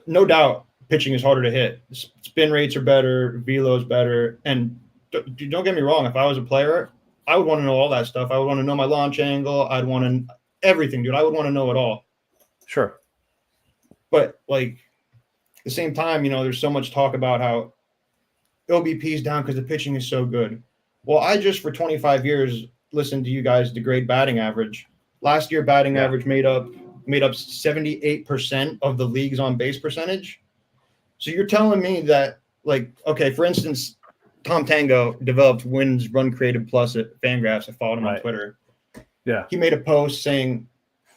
no doubt pitching is harder to hit. Spin rates are better, velo is better. And don't get me wrong, if I was a player, I would want to know all that stuff. I would want to know my launch angle. I'd want to everything, dude. I would want to know it all. Sure. But, like, at the same time, there's so much talk about how OBP is down because the pitching is so good. Well, I just, for 25 years, listened to you guys degrade batting average. Last year, batting average made up 78% of the league's on base percentage. So you're telling me that, like, okay, for instance, Tom Tango developed Wins Run Created Plus at Fangraphs. I followed him on Twitter. Yeah. He made a post saying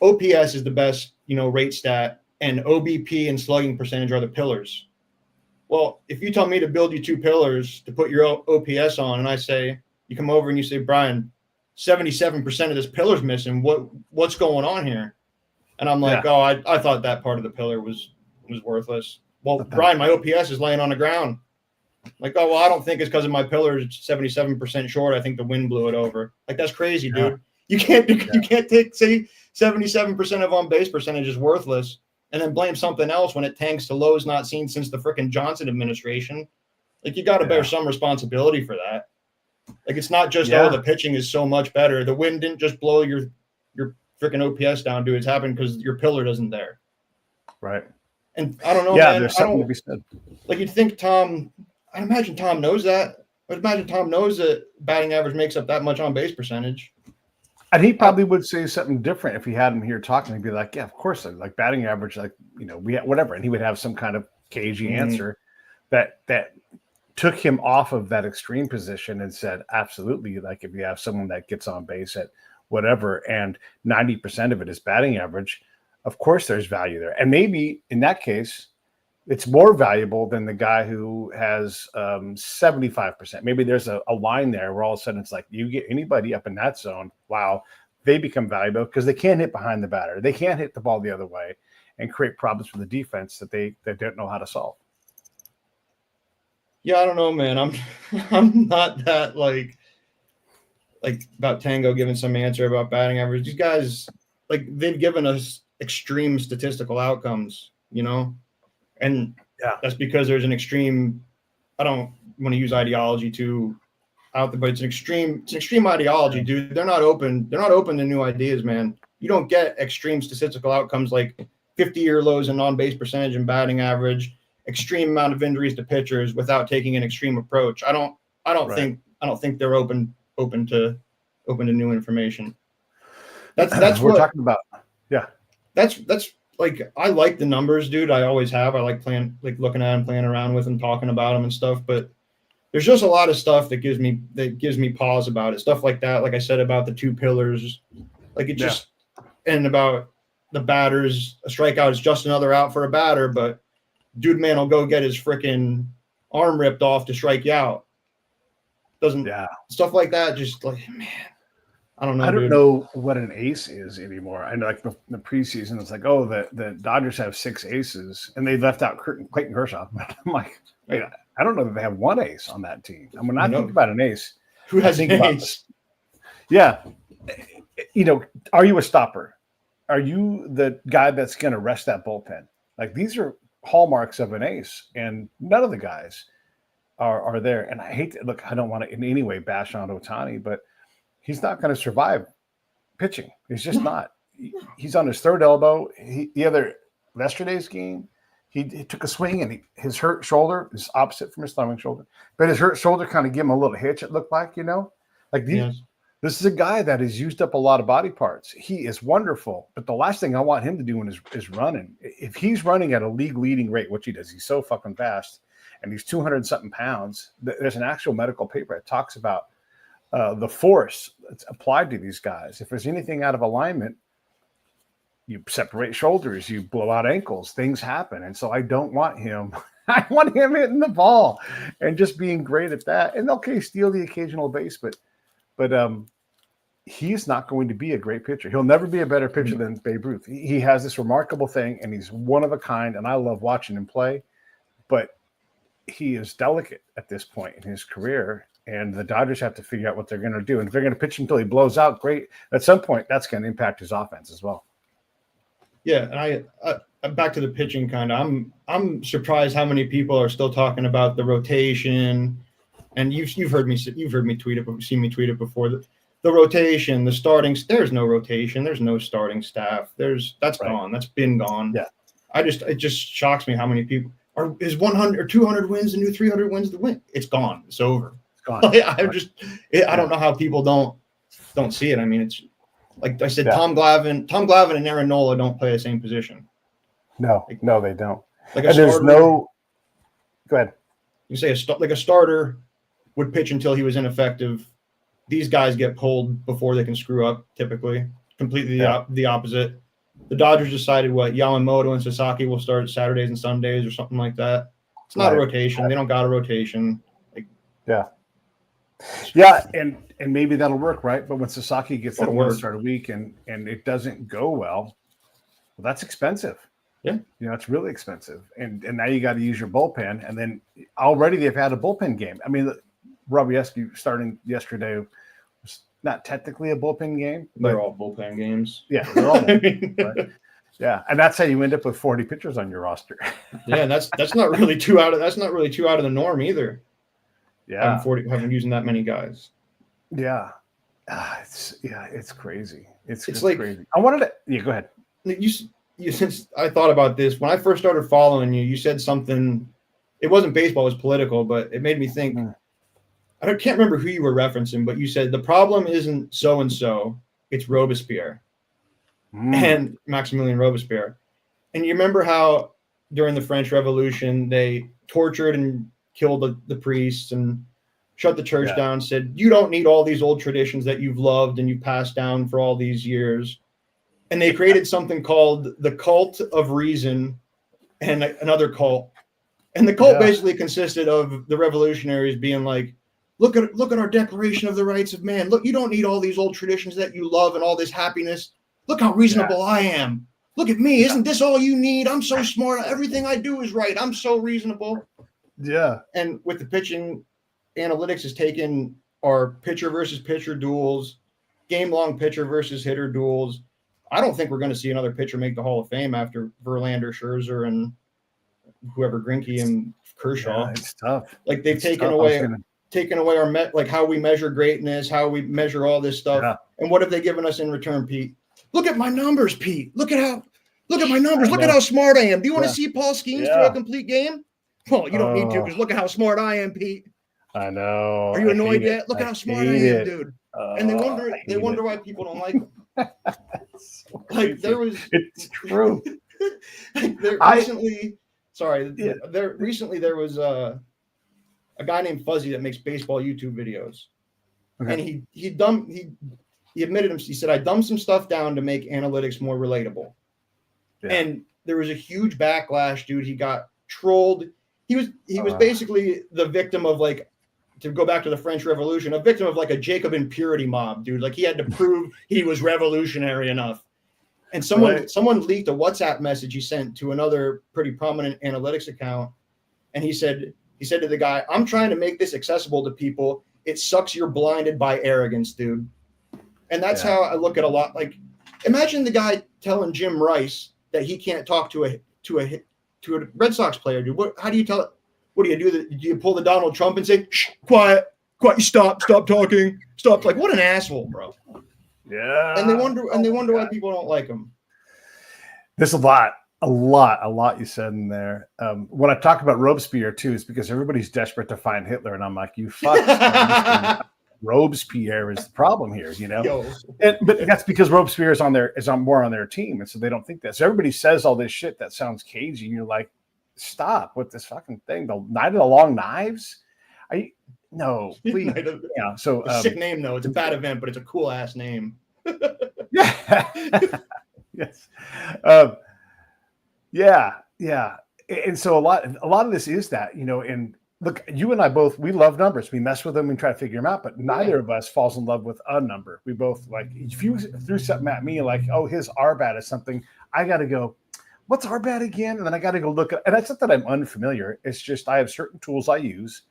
OPS is the best, rate stat, and OBP and slugging percentage are the pillars. Well, if you tell me to build you two pillars to put your OPS on, and I say, you come over and you say, Brian, 77% of this pillar's missing. What what's going on here? And I'm like, oh, I thought that part of the pillar was worthless. Well, Brian, my OPS is laying on the ground. Like, oh, well, I don't think it's because of my pillar. It's 77% short. I think the wind blew it over. Like, that's crazy, dude. You can't say 77% of on base percentage is worthless and then blame something else when it tanks to lows not seen since the frickin' Johnson administration. Like, you got to bear some responsibility for that. Like, it's not just, oh, the pitching is so much better. The wind didn't just blow your freaking OPS down, dude. It's happened because your pillar isn't there. Right. And I don't know, man. there's something to be said. Like, you'd think I imagine Tom knows that. I'd imagine Tom knows that batting average makes up that much on base percentage. And he probably would say something different if he had him here talking. He'd be like, yeah, of course. Like batting average, like, we had whatever. And he would have some kind of cagey answer that took him off of that extreme position and said, absolutely. Like, if you have someone that gets on base at whatever, and 90% of it is batting average, of course there's value there. And maybe in that case, it's more valuable than the guy who has 75%. Maybe there's a line there where all of a sudden it's like, you get anybody up in that zone, wow, they become valuable because they can't hit behind the batter. They can't hit the ball the other way and create problems for the defense that they don't know how to solve. Yeah, I don't know, man. I'm not that like about Tango giving some answer about batting average. These guys, like, they've given us extreme statistical outcomes, and that's because there's an extreme. I don't want to use ideology too out there, but it's an extreme ideology, dude. They're not open to new ideas, man. You don't get extreme statistical outcomes like 50-year lows in on-base percentage and batting average, extreme amount of injuries to pitchers without taking an extreme approach. I don't think they're open to new information. That's we're talking about. Yeah. That's like, I like the numbers, dude. I always have. I like looking at them, playing around with them, talking about them and stuff. But there's just a lot of stuff that gives me pause about it. Stuff like that, like I said about the two pillars, like it just, and about the batters. A strikeout is just another out for a batter, but dude, man, will go get his freaking arm ripped off to strike you out. Stuff like that. Just like, man. I don't know what an ace is anymore. I know, like the preseason, it's like, oh, the Dodgers have 6 aces, and they left out Clayton Kershaw. I'm like, wait, I don't know that they have 1 ace on that team. And when I think about an ace, who has an ace? Are you a stopper? Are you the guy that's going to rest that bullpen? Like, these are hallmarks of an ace, and none of the guys are there. And I hate to look. I don't want to in any way bash on Ohtani, but he's not going to survive pitching. He's just not. He's on his third elbow. Yesterday's game, he took a swing and his hurt shoulder is opposite from his throwing shoulder. But his hurt shoulder kind of gave him a little hitch, it looked like, This is a guy that has used up a lot of body parts. He is wonderful. But the last thing I want him to do is running. If he's running at a league-leading rate, which he does, he's so fucking fast, and he's 200-something pounds, there's an actual medical paper that talks about the force that's applied to these guys. If there's anything out of alignment, you separate shoulders, you blow out ankles, things happen. And so I don't want him. I want him hitting the ball and just being great at that. And okay, steal the occasional base, but he's not going to be a great pitcher. He'll never be a better pitcher than Babe Ruth. He has this remarkable thing, and he's one of a kind, and I love watching him play. But he is delicate at this point in his career. And the Dodgers have to figure out what they're going to do. And if they're going to pitch until he blows out, great. At some point, that's going to impact his offense as well. Yeah, and I'm back to the pitching kind of. I'm surprised how many people are still talking about the rotation. And you've heard me tweet it, seen me tweet it before. The rotation, the starting. There's no rotation. There's no starting staff. That's gone. That's been gone. Yeah. It just shocks me how many people is 100 or 200 wins the new 300 wins the win. It's gone. It's over. I don't know how people don't see it. I mean, it's like I said, Tom Glavine and Aaron Nola don't play the same position. No, they don't. Like go ahead. You say a starter would pitch until he was ineffective. These guys get pulled before they can screw up. Typically, completely the opposite. The Dodgers decided Yamamoto and Sasaki will start Saturdays and Sundays or something like that. It's not a rotation. They don't got a rotation. Yeah, and maybe that'll work, right? But when Sasaki gets that It'll one work. start a week and it doesn't go well, that's expensive. Yeah. It's really expensive. And now you got to use your bullpen. And then already they've had a bullpen game. I mean, Robieski starting yesterday was not technically a bullpen game. They're all bullpen games. Yeah, they're all right? Yeah, and that's how you end up with 40 pitchers on your roster. Yeah, and that's not really too out of the norm either. Yeah, having using that many guys. Yeah, it's crazy. It's like crazy. I wanted to. Yeah, go ahead. You since I thought about this when I first started following you, you said something. It wasn't baseball; it was political, but it made me think. I can't remember who you were referencing, but you said the problem isn't so and so; it's Robespierre and Maximilien Robespierre. And you remember how during the French Revolution they tortured and killed the priests and shut the church down, said, you don't need all these old traditions that you've loved and you passed down for all these years. And they created something called the cult of reason and another cult. And the cult basically consisted of the revolutionaries being like, look at our Declaration of the Rights of Man. Look, you don't need all these old traditions that you love and all this happiness. Look how reasonable I am. Look at me. Isn't this all you need? I'm so smart. Everything I do is right. I'm so reasonable. Yeah. And with the pitching, analytics has taken our pitcher versus pitcher duels, game-long pitcher versus hitter duels. I don't think we're going to see another pitcher make the Hall of Fame after Verlander, Scherzer, and whoever, Greinke and Kershaw. Yeah, it's tough. Like they've taken away our like how we measure greatness, how we measure all this stuff. Yeah. And what have they given us in return, Pete? Look at my numbers, Pete. Look at my numbers. Look at how smart I am. Do you want to see Paul Skeens throw a complete game? Well, you don't need to because look at how smart I am, Pete. I know. Are you annoyed yet? Look at how smart I am, dude. And they wonder why people don't like him. So like there was, it's true. Recently there was a guy named Fuzzy that makes baseball YouTube videos, and he admitted he said I dumbed some stuff down to make analytics more relatable, and there was a huge backlash, dude. He got trolled. He was basically the victim of, like, to go back to the French Revolution, a victim of like a Jacobin purity mob, dude. Like he had to prove he was revolutionary enough. And someone leaked a WhatsApp message he sent to another pretty prominent analytics account. And he said to the guy, I'm trying to make this accessible to people. It sucks you're blinded by arrogance, dude. And that's how I look at a lot. Like, imagine the guy telling Jim Rice that he can't talk to a Red Sox player, dude. How do you tell it? What do you do? Do you pull the Donald Trump and say, shh, quiet, you stop talking, stop? Like, what an asshole, bro. Yeah. And they wonder why people don't like him. There's a lot you said in there. When I talk about Robespierre too, it's because everybody's desperate to find Hitler, and I'm like, you fuck. Robespierre is the problem here, you know. But that's because Robespierre is more on their team, and so they don't think that. So everybody says all this shit that sounds cagey, and you're like, stop with this fucking thing. The Night of the Long Knives. No, please. Yeah. So sick name though. It's a bad event, but it's a cool ass name. Yeah. Yes. Yeah. And so a lot of this is that, you know, and look, you and I both, we love numbers. We mess with them and try to figure them out, but neither of us falls in love with a number. We both, like, if you threw something at me like, oh, his RBAT is something, I got to go, what's RBAT again? And then I got to go look at, and it's not that I'm unfamiliar. It's just, I have certain tools I use.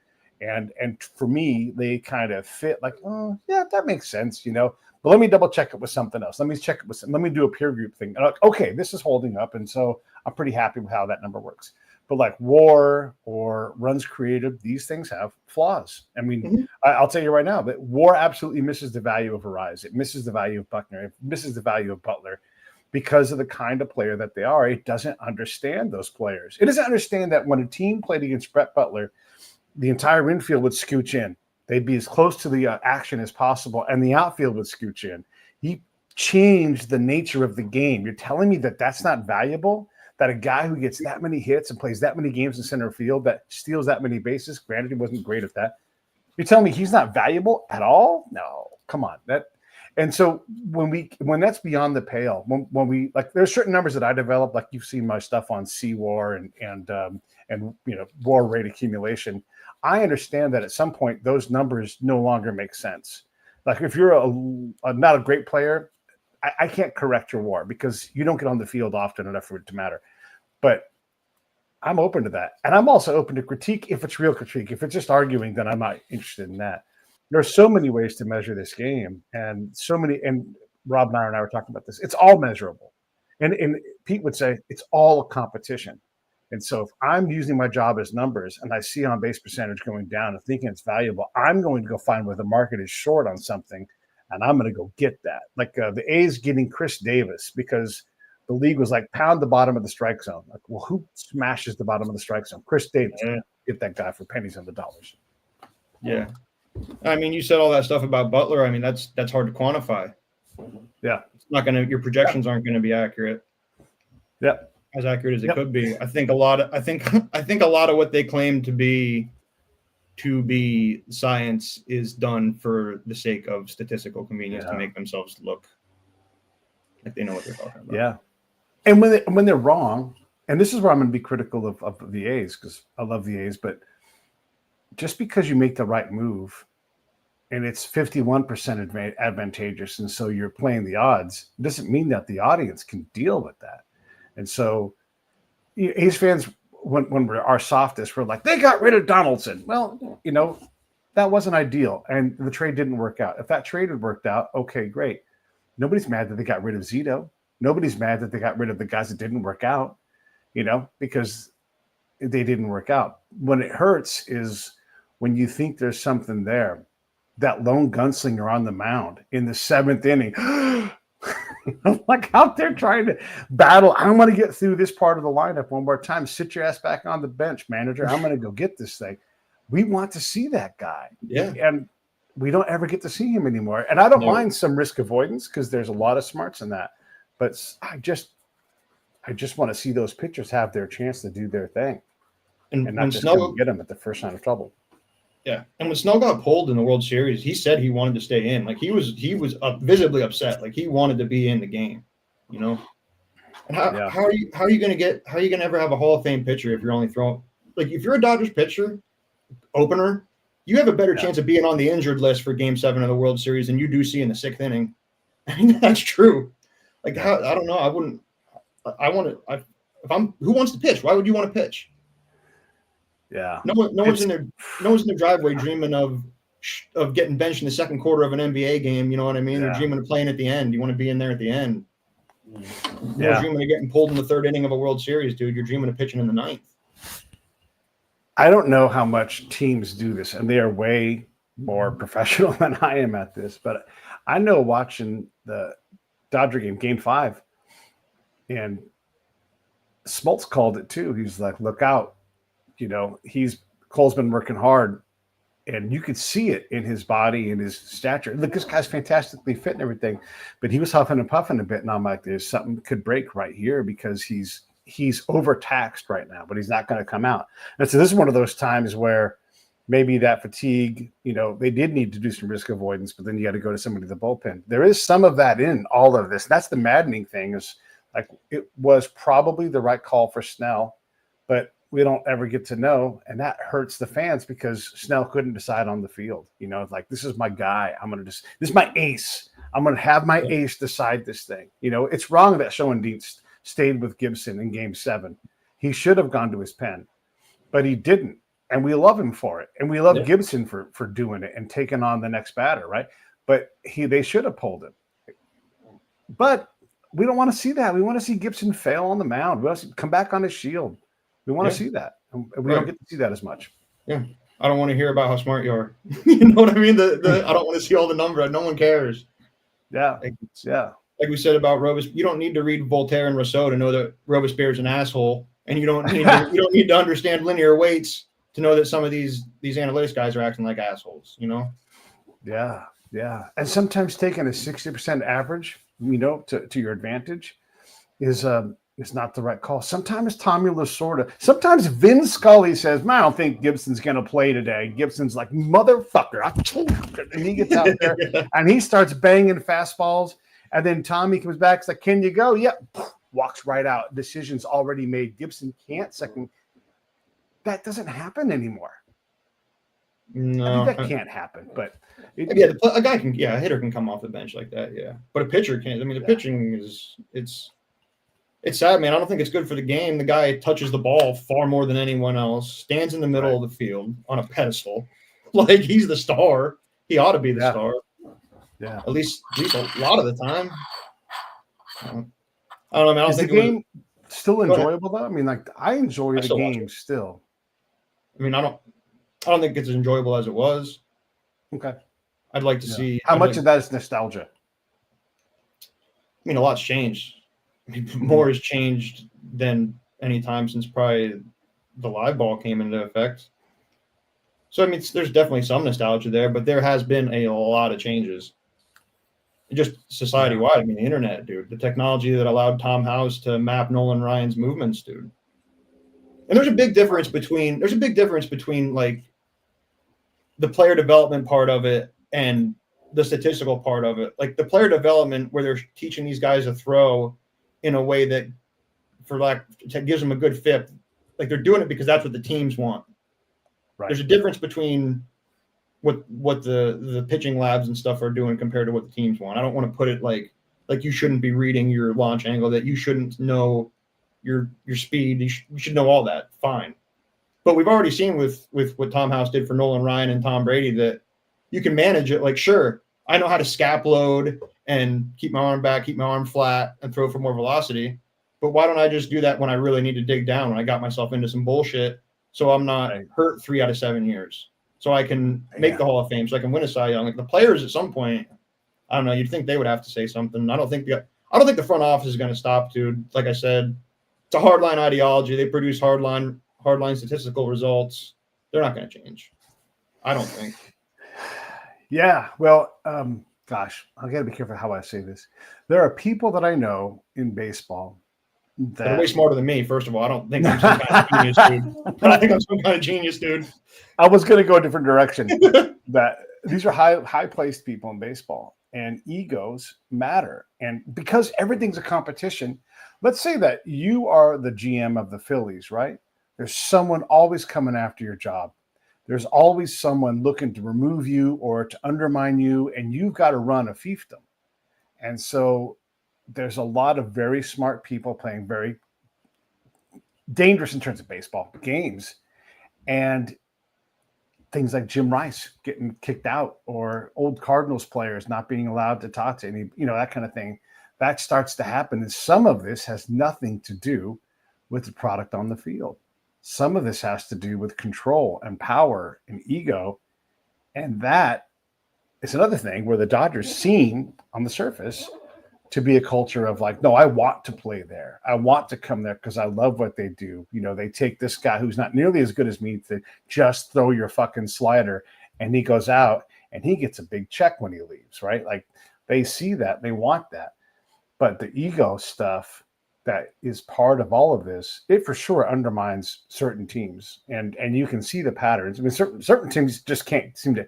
And for me, they kind of fit like, oh yeah, that makes sense, you know, but let me double check it with something else. Let me do a peer group thing. And like, okay, this is holding up. And so I'm pretty happy with how that number works. But like WAR or runs created, these things have flaws. I mean, I'll tell you right now that WAR absolutely misses the value of Arise. It misses the value of Buckner. It misses the value of Butler because of the kind of player that they are. It doesn't understand those players. It doesn't understand that when a team played against Brett Butler, the entire infield would scooch in. They'd be as close to the action as possible, and the outfield would scooch in. He changed the nature of the game. You're telling me that that's not valuable? That a guy who gets that many hits and plays that many games in center field, that steals that many bases, granted he wasn't great at that, you're telling me he's not valuable at all? No, come on. And so when that's beyond the pale, when we, like, there's certain numbers that I developed, like you've seen my stuff on CWAR and you know, WAR rate accumulation. I understand that at some point those numbers no longer make sense. Like if you're not a great player, I can't correct your WAR because you don't get on the field often enough for it to matter. But I'm open to that. And I'm also open to critique if it's real critique. If it's just arguing, then I'm not interested in that. There are so many ways to measure this game, and so many, and Rob and I were talking about this. It's all measurable. And Pete would say it's all a competition. And so if I'm using my job as numbers and I see on base percentage going down and thinking it's valuable, I'm going to go find where the market is short on something, and I'm going to go get that. Like the A's getting Chris Davis because the league was like, pound the bottom of the strike zone. Like, well, who smashes the bottom of the strike zone? Chris Davis. Yeah. Get that guy for pennies on the dollars. Yeah. I mean, you said all that stuff about Butler. I mean, that's hard to quantify. Yeah. It's not going to, your projections aren't going to be accurate. Yeah. As accurate as it could be. I think a lot of what they claim to be science is done for the sake of statistical convenience to make themselves look like they know what they're talking about. Yeah. And when they're wrong, and this is where I'm going to be critical of the A's because I love the A's, but just because you make the right move and it's 51% advantageous, and so you're playing the odds, doesn't mean that the audience can deal with that. And so A's fans, when we're our softest, we're like, they got rid of Donaldson. Well, that wasn't ideal, and the trade didn't work out. If that trade had worked out, okay, great. Nobody's mad that they got rid of Zito. Nobody's mad that they got rid of the guys that didn't work out, because they didn't work out. When it hurts is when you think there's something there. That lone gunslinger on the mound in the 7th inning, like out there trying to battle. I'm going to get through this part of the lineup one more time. Sit your ass back on the bench, manager. I'm going to go get this thing. We want to see that guy. Yeah. And we don't ever get to see him anymore. And I don't mind some risk avoidance because there's a lot of smarts in that. But I just want to see those pitchers have their chance to do their thing and not just go get them at the first sign of trouble. Yeah, and when Snell got pulled in the World Series, he said he wanted to stay in. Like he was visibly upset. Like he wanted to be in the game, And how are you going to ever have a Hall of Fame pitcher if you're only throwing, like if you're a Dodgers pitcher opener, you have a better chance of being on the injured list for Game 7 of the World Series than you do see in the 6th inning. I mean, that's true. Like I don't know. I wouldn't. I want to. Who wants to pitch? Why would you want to pitch? Yeah. No one's in their driveway dreaming of getting benched in the second quarter of an NBA game. You know what I mean? They're dreaming of playing at the end. You want to be in there at the end. You're dreaming of getting pulled in the 3rd inning of a World Series, dude. You're dreaming of pitching in the 9th. I don't know how much teams do this, and they are way more professional than I am at this. But I know watching the Dodger game, Game 5, and Smoltz called it too. He's like, "Look out." Cole's been working hard, and you could see it in his body and his stature. Look, this guy's fantastically fit and everything, but he was huffing and puffing a bit. And I'm like, there's something could break right here because he's overtaxed right now, but he's not going to come out. And so this is one of those times where maybe that fatigue, they did need to do some risk avoidance, but then you got to go to somebody in the bullpen. There is some of that in all of this. That's the maddening thing is like, it was probably the right call for Snell, but we don't ever get to know, and that hurts the fans because Snell couldn't decide on the field. It's like, this is my guy. This is my ace. I'm going to have my ace decide this thing. It's wrong that Schoendienst stayed with Gibson in Game 7. He should have gone to his pen, but he didn't, and we love him for it, and we love Gibson for doing it and taking on the next batter, right? But they should have pulled him. But we don't want to see that. We want to see Gibson fail on the mound. We want to come back on his shield. We want to see that. And we don't get to see that as much. Yeah. I don't want to hear about how smart you are. You know what I mean? I don't want to see all the numbers. No one cares. Yeah. Like we said about Robespierre, you don't need to read Voltaire and Rousseau to know that Robespierre is an asshole. And you don't need to understand linear weights to know that some of these analytics guys are acting like assholes, Yeah. Yeah. And sometimes taking a 60% average, to your advantage is not the right call. Sometimes Tommy Lasorda, sometimes Vin Scully says, "Man, I don't think Gibson's going to play today." Gibson's like, "Motherfucker." And he gets out there and he starts banging fastballs. And then Tommy comes back. It's like, "Can you go?" Yep. Walks right out. Decision's already made. Gibson can't second. That doesn't happen anymore. I think No, that can't happen, but a hitter can come off the bench like that, yeah. But a pitcher can't. I mean, the pitching it's sad, man. I don't think it's good for the game. The guy touches the ball far more than anyone else, stands in the middle of the field on a pedestal, like he's the star. He ought to be the star. Yeah. At least a lot of the time. I don't know, man. Is the game still enjoyable though? I mean, like I enjoy the game still. I mean, I don't think it's as enjoyable as it was. Okay. I'd like to see how much of that is nostalgia. I mean, a lot's changed. I mean, more has changed than any time since probably the live ball came into effect. So I mean, there's definitely some nostalgia there, but there has been a lot of changes. Just society wide. I mean, the internet, dude, the technology that allowed Tom House to map Nolan Ryan's movements, dude. And there's a big difference between like the player development part of it and the statistical part of it. Like the player development where they're teaching these guys to throw in a way that gives them a good fit. Like they're doing it because that's what the teams want. Right. There's a difference between what the pitching labs and stuff are doing compared to what the teams want. I don't want to put it like you shouldn't be reading your launch angle, that you shouldn't know your speed. You should know all that. Fine. But we've already seen with what Tom House did for Nolan Ryan and Tom Brady that you can manage it. Like, sure, I know how to scap load and keep my arm back, keep my arm flat, and throw for more velocity. But why don't I just do that when I really need to dig down, when I got myself into some bullshit, so I'm not hurt 3 out of 7 years, so I can make the Hall of Fame, so I can win a Cy Young. Like the players at some point, I don't know, you'd think they would have to say something. I don't think the front office is going to stop, dude. Like I said, it's a hardline ideology. They produce hardline statistical results. They're not going to change, I don't think. Yeah, well, gosh, I got to be careful how I say this. There are people that I know in baseball that they're way smarter than me. First of all, I don't think I'm some kind of genius, dude. I think I'm some kind of genius, dude. I was going to go a different direction. That these are high placed people in baseball, and egos matter. And because everything's a competition, let's say that you are the GM of the Phillies, right? There's someone always coming after your job. There's always someone looking to remove you or to undermine you, and you've got to run a fiefdom. And so there's a lot of very smart people playing very dangerous in terms of baseball games, and things like Jim Rice getting kicked out, or old Cardinals players not being allowed to talk to any, that kind of thing. That starts to happen. And some of this has nothing to do with the product on the field. Some of this has to do with control and power and ego. And that is another thing where the Dodgers seem on the surface to be a culture of like, no, I want to play there. I want to come there because I love what they do. They take this guy who's not nearly as good as me to just throw your fucking slider, and he goes out and he gets a big check when he leaves, right? Like they see that, they want that. But the ego stuff that is part of all of this, it for sure undermines certain teams. And you can see the patterns. I mean, certain teams just can't seem to.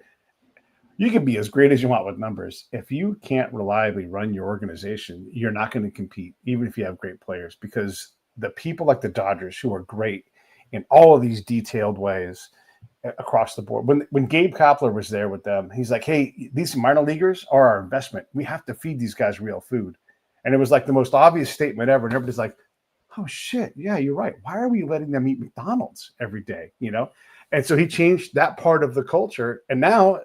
You can be as great as you want with numbers. If you can't reliably run your organization, you're not going to compete, even if you have great players, because the people like the Dodgers, who are great in all of these detailed ways across the board. When Gabe Kapler was there with them, he's like, hey, these minor leaguers are our investment. We have to feed these guys real food. And it was like the most obvious statement ever. And everybody's like, oh, shit. Yeah, you're right. Why are we letting them eat McDonald's every day? And so he changed that part of the culture. And now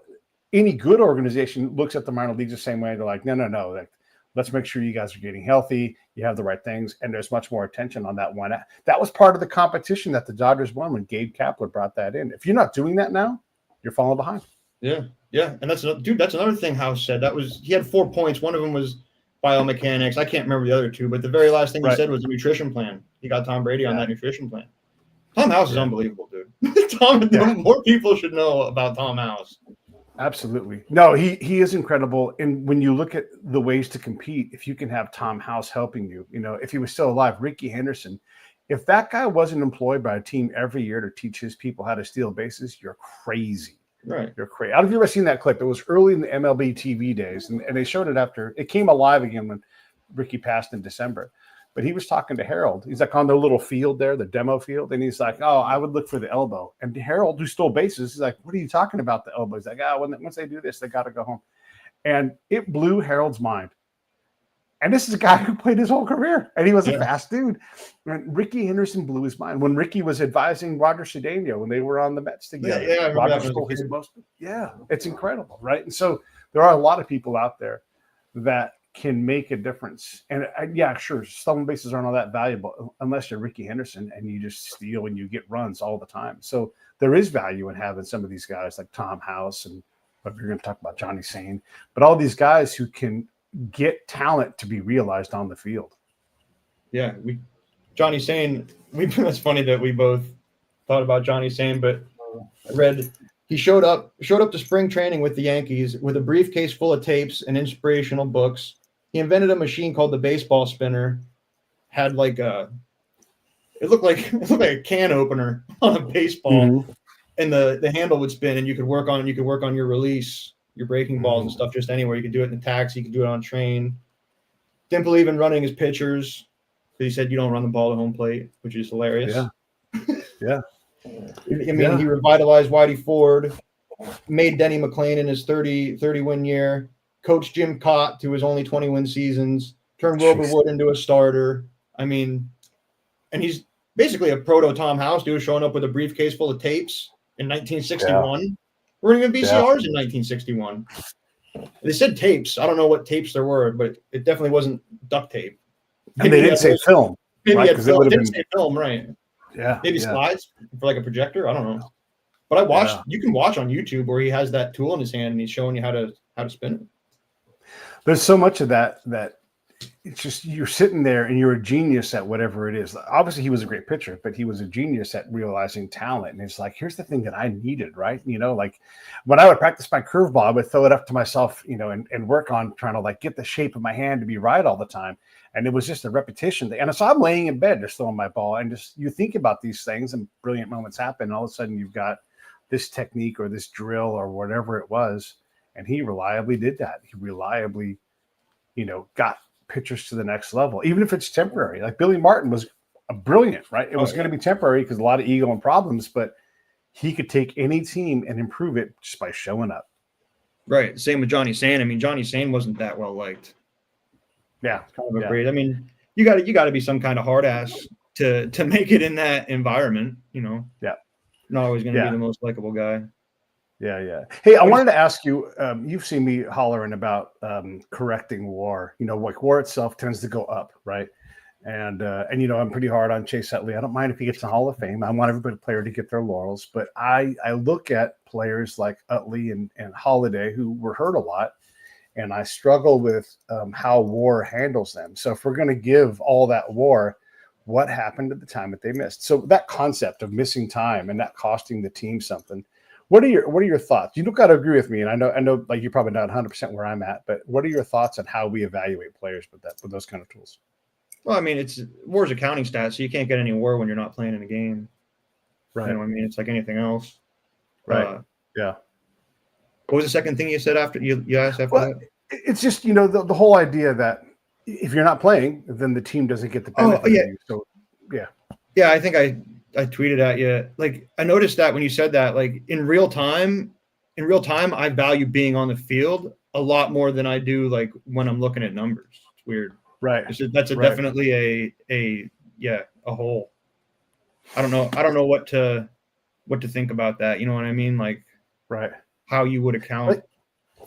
any good organization looks at the minor leagues the same way. They're like, no. Like, let's make sure you guys are getting healthy. You have the right things. And there's much more attention on that one. That was part of the competition that the Dodgers won when Gabe Kapler brought that in. If you're not doing that now, you're falling behind. Yeah. And that's another thing House said. He had 4 points. One of them was biomechanics. I can't remember the other two, but the very last thing he said was a nutrition plan. He got Tom Brady on that nutrition plan. Tom House is unbelievable, dude. More people should know about Tom House. Absolutely. No, he is incredible. And when you look at the ways to compete, if you can have Tom House helping you, if he was still alive, Ricky Henderson, if that guy wasn't employed by a team every year to teach his people how to steal bases, you're crazy. Right. You're crazy. I don't know if you've ever seen that clip. It was early in the MLB TV days, and they showed it after it came alive again when Ricky passed in December. But he was talking to Harold. He's like on the little field there, the demo field. And he's like, oh, I would look for the elbow. And Harold, who stole bases, he's like, what are you talking about, the elbow? He's like, once they do this, they got to go home. And it blew Harold's mind. And this is a guy who played his whole career, and he was a fast dude. And Ricky Henderson blew his mind. When Ricky was advising Roger Cedeno when they were on the Mets together, Roger stole his most. Yeah, it's incredible, right? And so there are a lot of people out there that can make a difference. And sure, stolen bases aren't all that valuable unless you're Ricky Henderson and you just steal and you get runs all the time. So there is value in having some of these guys like Tom House, and you're going to talk about Johnny Sane, but all these guys who can get talent to be realized on the field. Yeah, Johnny Sane. It's funny that we both thought about Johnny Sane, but I read he showed up to spring training with the Yankees with a briefcase full of tapes and inspirational books. He invented a machine called the baseball spinner. Had like it looked like a can opener on a baseball, and the handle would spin, and you could work on your release, your breaking balls and stuff just anywhere. You could do it in a taxi, you could do it on a train. Didn't believe in running his pitchers. He said you don't run the ball to home plate, which is hilarious. Yeah. He revitalized Whitey Ford, made Denny McClain in his 30 win year, coached Jim Cott to his only 20 win seasons, turned Wilbur Wood into a starter. I mean, and he's basically a proto Tom House dude showing up with a briefcase full of tapes in 1961. Yeah. We're even VCRs in 1961. They said tapes. I don't know what tapes there were, but it definitely wasn't duct tape. And they didn't say film. Maybe right? It didn't say film, right? Yeah. Maybe slides for like a projector. I don't know. But I watched. You can watch on YouTube where he has that tool in his hand and he's showing you how to spin it. There's so much of that it's just you're sitting there and you're a genius at whatever it is. Obviously, he was a great pitcher, but he was a genius at realizing talent. And it's like, here's the thing that I needed, right? Like when I would practice my curveball, I would throw it up to myself, and work on trying to like get the shape of my hand to be right all the time. And it was just a repetition thing. And so I'm laying in bed just throwing my ball, and just you think about these things and brilliant moments happen. And all of a sudden you've got this technique or this drill or whatever it was. And he reliably did that. He reliably, got pitchers to the next level, even if it's temporary. Like Billy Martin was brilliant, right? It was going to be temporary because a lot of ego and problems, but he could take any team and improve it just by showing up. Right. Same with Johnny Sane. I mean, Johnny Sane wasn't that well liked. Yeah. Kind of a breed. I mean, you got to be some kind of hard ass to make it in that environment. Yeah. Not always going to be the most likable guy. Yeah. Hey, I wanted to ask you, you've seen me hollering about correcting WAR. Like WAR itself tends to go up, right? And I'm pretty hard on Chase Utley. I don't mind if he gets the Hall of Fame. I want every player to get their laurels. But I look at players like Utley and Holiday, who were hurt a lot, and I struggle with how WAR handles them. So if we're going to give all that WAR, what happened at the time that they missed? So that concept of missing time and that costing the team something. What are your thoughts? You don't got to agree with me, and I know, like you're probably not 100% where I'm at, but what are your thoughts on how we evaluate players with those kind of tools? Well, I mean, it's WAR's accounting stats, so you can't get any WAR when you're not playing in a game. Right. You know what I mean? It's like anything else. Right. Yeah. What was the second thing you said after you asked after that? It's just the whole idea that if you're not playing, then the team doesn't get the benefit of you. So yeah, I think I tweeted at you. Like, I noticed that when you said that, like in real time, I value being on the field a lot more than I do like when I'm looking at numbers. It's weird. Right. That's definitely a hole. I don't know what to think about that. You know what I mean? Like, right. How you would account.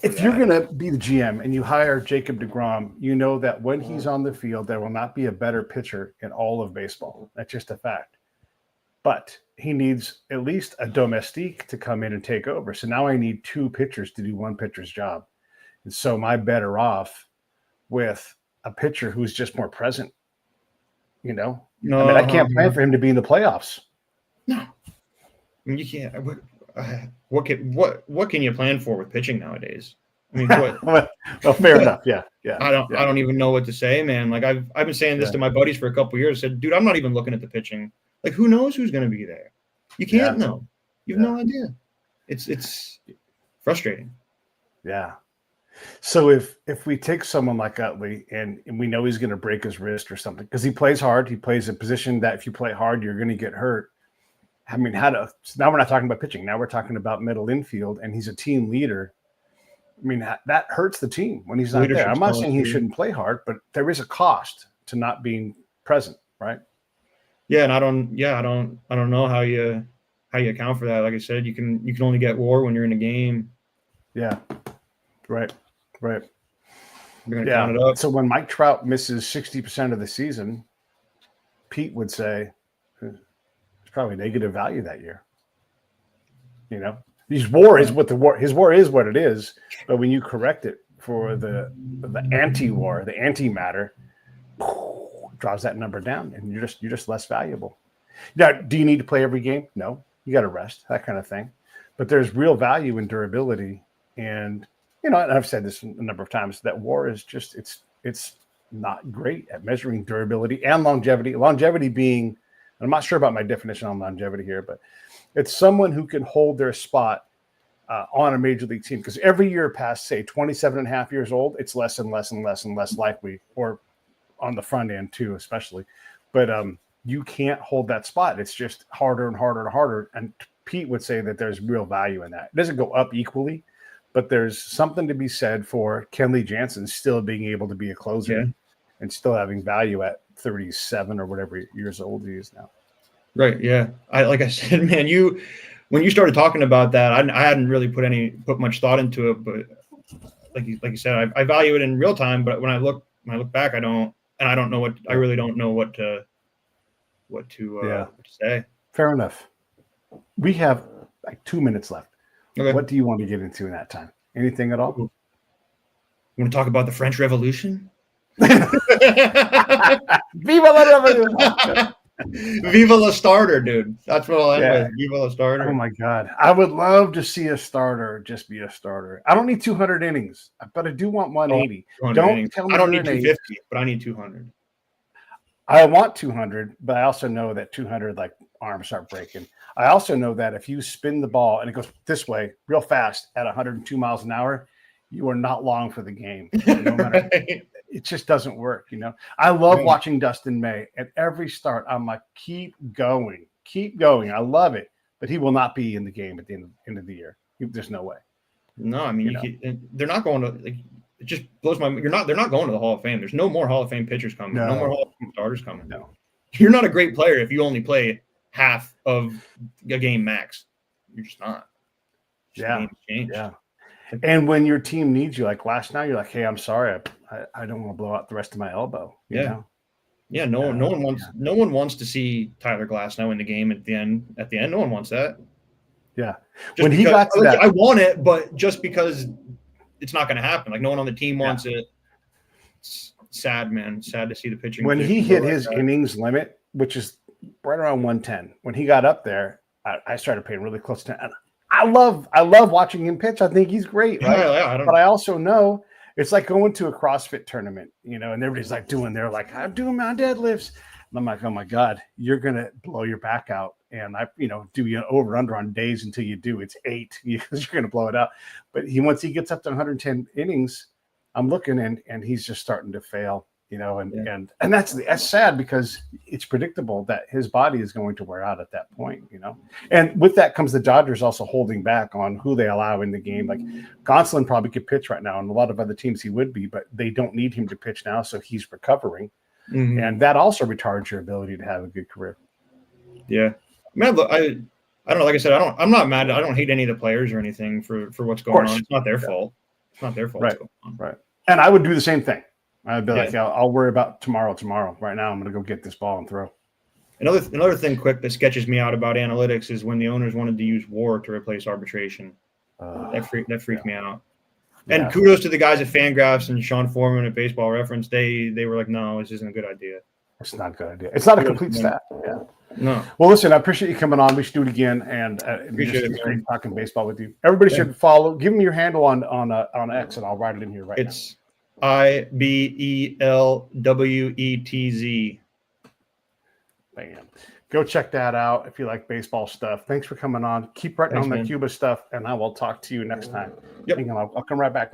If you're going to be the GM and you hire Jacob deGrom, you know that when he's on the field, there will not be a better pitcher in all of baseball. That's just a fact. But he needs at least a domestique to come in and take over. So now I need two pitchers to do one pitcher's job. And so am I better off with a pitcher who's just more present? No, I can't plan for him to be in the playoffs. No. I mean, you can't. What can you plan for with pitching nowadays? I mean, well, fair enough. Yeah. I don't even know what to say, man. Like I've been saying this to my buddies for a couple of years. I said, dude, I'm not even looking at the pitching. Like, who knows who's going to be there? You can't know. You have no idea. It's frustrating. Yeah. So if we take someone like Utley and we know he's going to break his wrist or something because he plays hard, he plays a position that if you play hard, you're going to get hurt. I mean, so now we're not talking about pitching. Now we're talking about middle infield, and he's a team leader. I mean, that hurts the team when he's not there. I'm not saying he shouldn't play hard, but there is a cost to not being present, right? Yeah, and I don't know how you account for that. Like I said, you can only get WAR when you're in a game. Yeah, right. You're gonna count it up. So when Mike Trout misses 60% of the season, Pete would say it's probably negative value that year. You know, his WAR is what his WAR is what it is, but when you correct it for the anti-WAR, the antimatter, draws that number down, and you're just less valuable. Now, do you need to play every game? No, you got to rest, that kind of thing. But there's real value in durability, and and I've said this a number of times that WAR is just it's not great at measuring durability and longevity. Longevity being, I'm not sure about my definition on longevity here, but it's someone who can hold their spot on a major league team, because every year past, say, 27 and a half years old, it's less and less and less and less likely, or on the front end too, especially. But you can't hold that spot. It's just harder and harder and harder. And Pete would say that there's real value in that. It doesn't go up equally, but there's something to be said for Kenley Jansen still being able to be a closer and still having value at 37 or whatever years old he is now. Right. Yeah. Like I said, man, when you started talking about that, I hadn't really put much thought into it, but like you said, I value it in real time. But when I look back, I don't really don't know what to say. Fair enough. We have like 2 minutes left. Okay. What do you want to get into in that time? Anything at all? You want to talk about the French Revolution? Viva la Revolution! Viva la starter, dude. That's what I'll end with. Viva la starter. Oh my God. I would love to see a starter just be a starter. I don't need 200 innings, but I do want 180. Tell me I don't need 250, but I need 200. I want 200, but I also know that 200, like, arms start breaking. I also know that if you spin the ball and it goes this way real fast at 102 miles an hour, you are not long for the game. No matter, it just doesn't work, I love watching Dustin May. At every start, I'm like, keep going. I love it. But he will not be in the game at the end of the year. There's no way. No, I mean, they're not going to, like, it just blows my mind. They're not going to the Hall of Fame. There's no more Hall of Fame pitchers coming. No more Hall of Fame starters coming. No. You're not a great player if you only play half of a game max. You're just not. Yeah. And when your team needs you, like last night, you're like, hey, I'm sorry. I don't want to blow out the rest of my elbow. You know? Yeah. No one wants to see Tyler Glasnow in the game at the end. No one wants that. Yeah. Just when he got to that, I want it, but just because it's not going to happen. Like, no one on the team wants it. It's sad, man. Sad to see the pitching. When he hit his innings limit, which is right around 110, when he got up there, I started paying really close attention. I love watching him pitch. I think he's great, right? But I also know it's like going to a CrossFit tournament, and everybody's like they're like, I'm doing my deadlifts. And I'm like, oh my God, you're gonna blow your back out. And do you over under on days until you do? It's 8 because you're gonna blow it out. But once he gets up to 110 innings, I'm looking and he's just starting to fail. And that's sad because it's predictable that his body is going to wear out at that point, And with that comes the Dodgers also holding back on who they allow in the game. Like, Gonsolin probably could pitch right now, and a lot of other teams he would be, but they don't need him to pitch now, so he's recovering. Mm-hmm. And that also retards your ability to have a good career. Yeah. I don't know. Like I said, I'm not mad. I don't hate any of the players or anything for what's going on. It's not their fault. It's not their fault. Right. Right. And I would do the same thing. I'd be like, I'll worry about tomorrow. Right now, I'm going to go get this ball and throw. Another thing quick that sketches me out about analytics is when the owners wanted to use WAR to replace arbitration. That freaked me out. And kudos to the guys at Fangraphs and Sean Foreman at Baseball Reference. They were like, no, this isn't a good idea. It's not a good idea. It's not a complete stat. Yeah. No. Well, listen, I appreciate you coming on. We should do it again, and appreciate it. Great talking baseball with you. Everybody should follow. Give me your handle on X, and I'll write it in here right now. It's IBELWETZ. Bam. Go check that out if you like baseball stuff. Thanks for coming on. Keep writing on the Cuba stuff, and I will talk to you next time. Yep. Hang on, I'll come right back.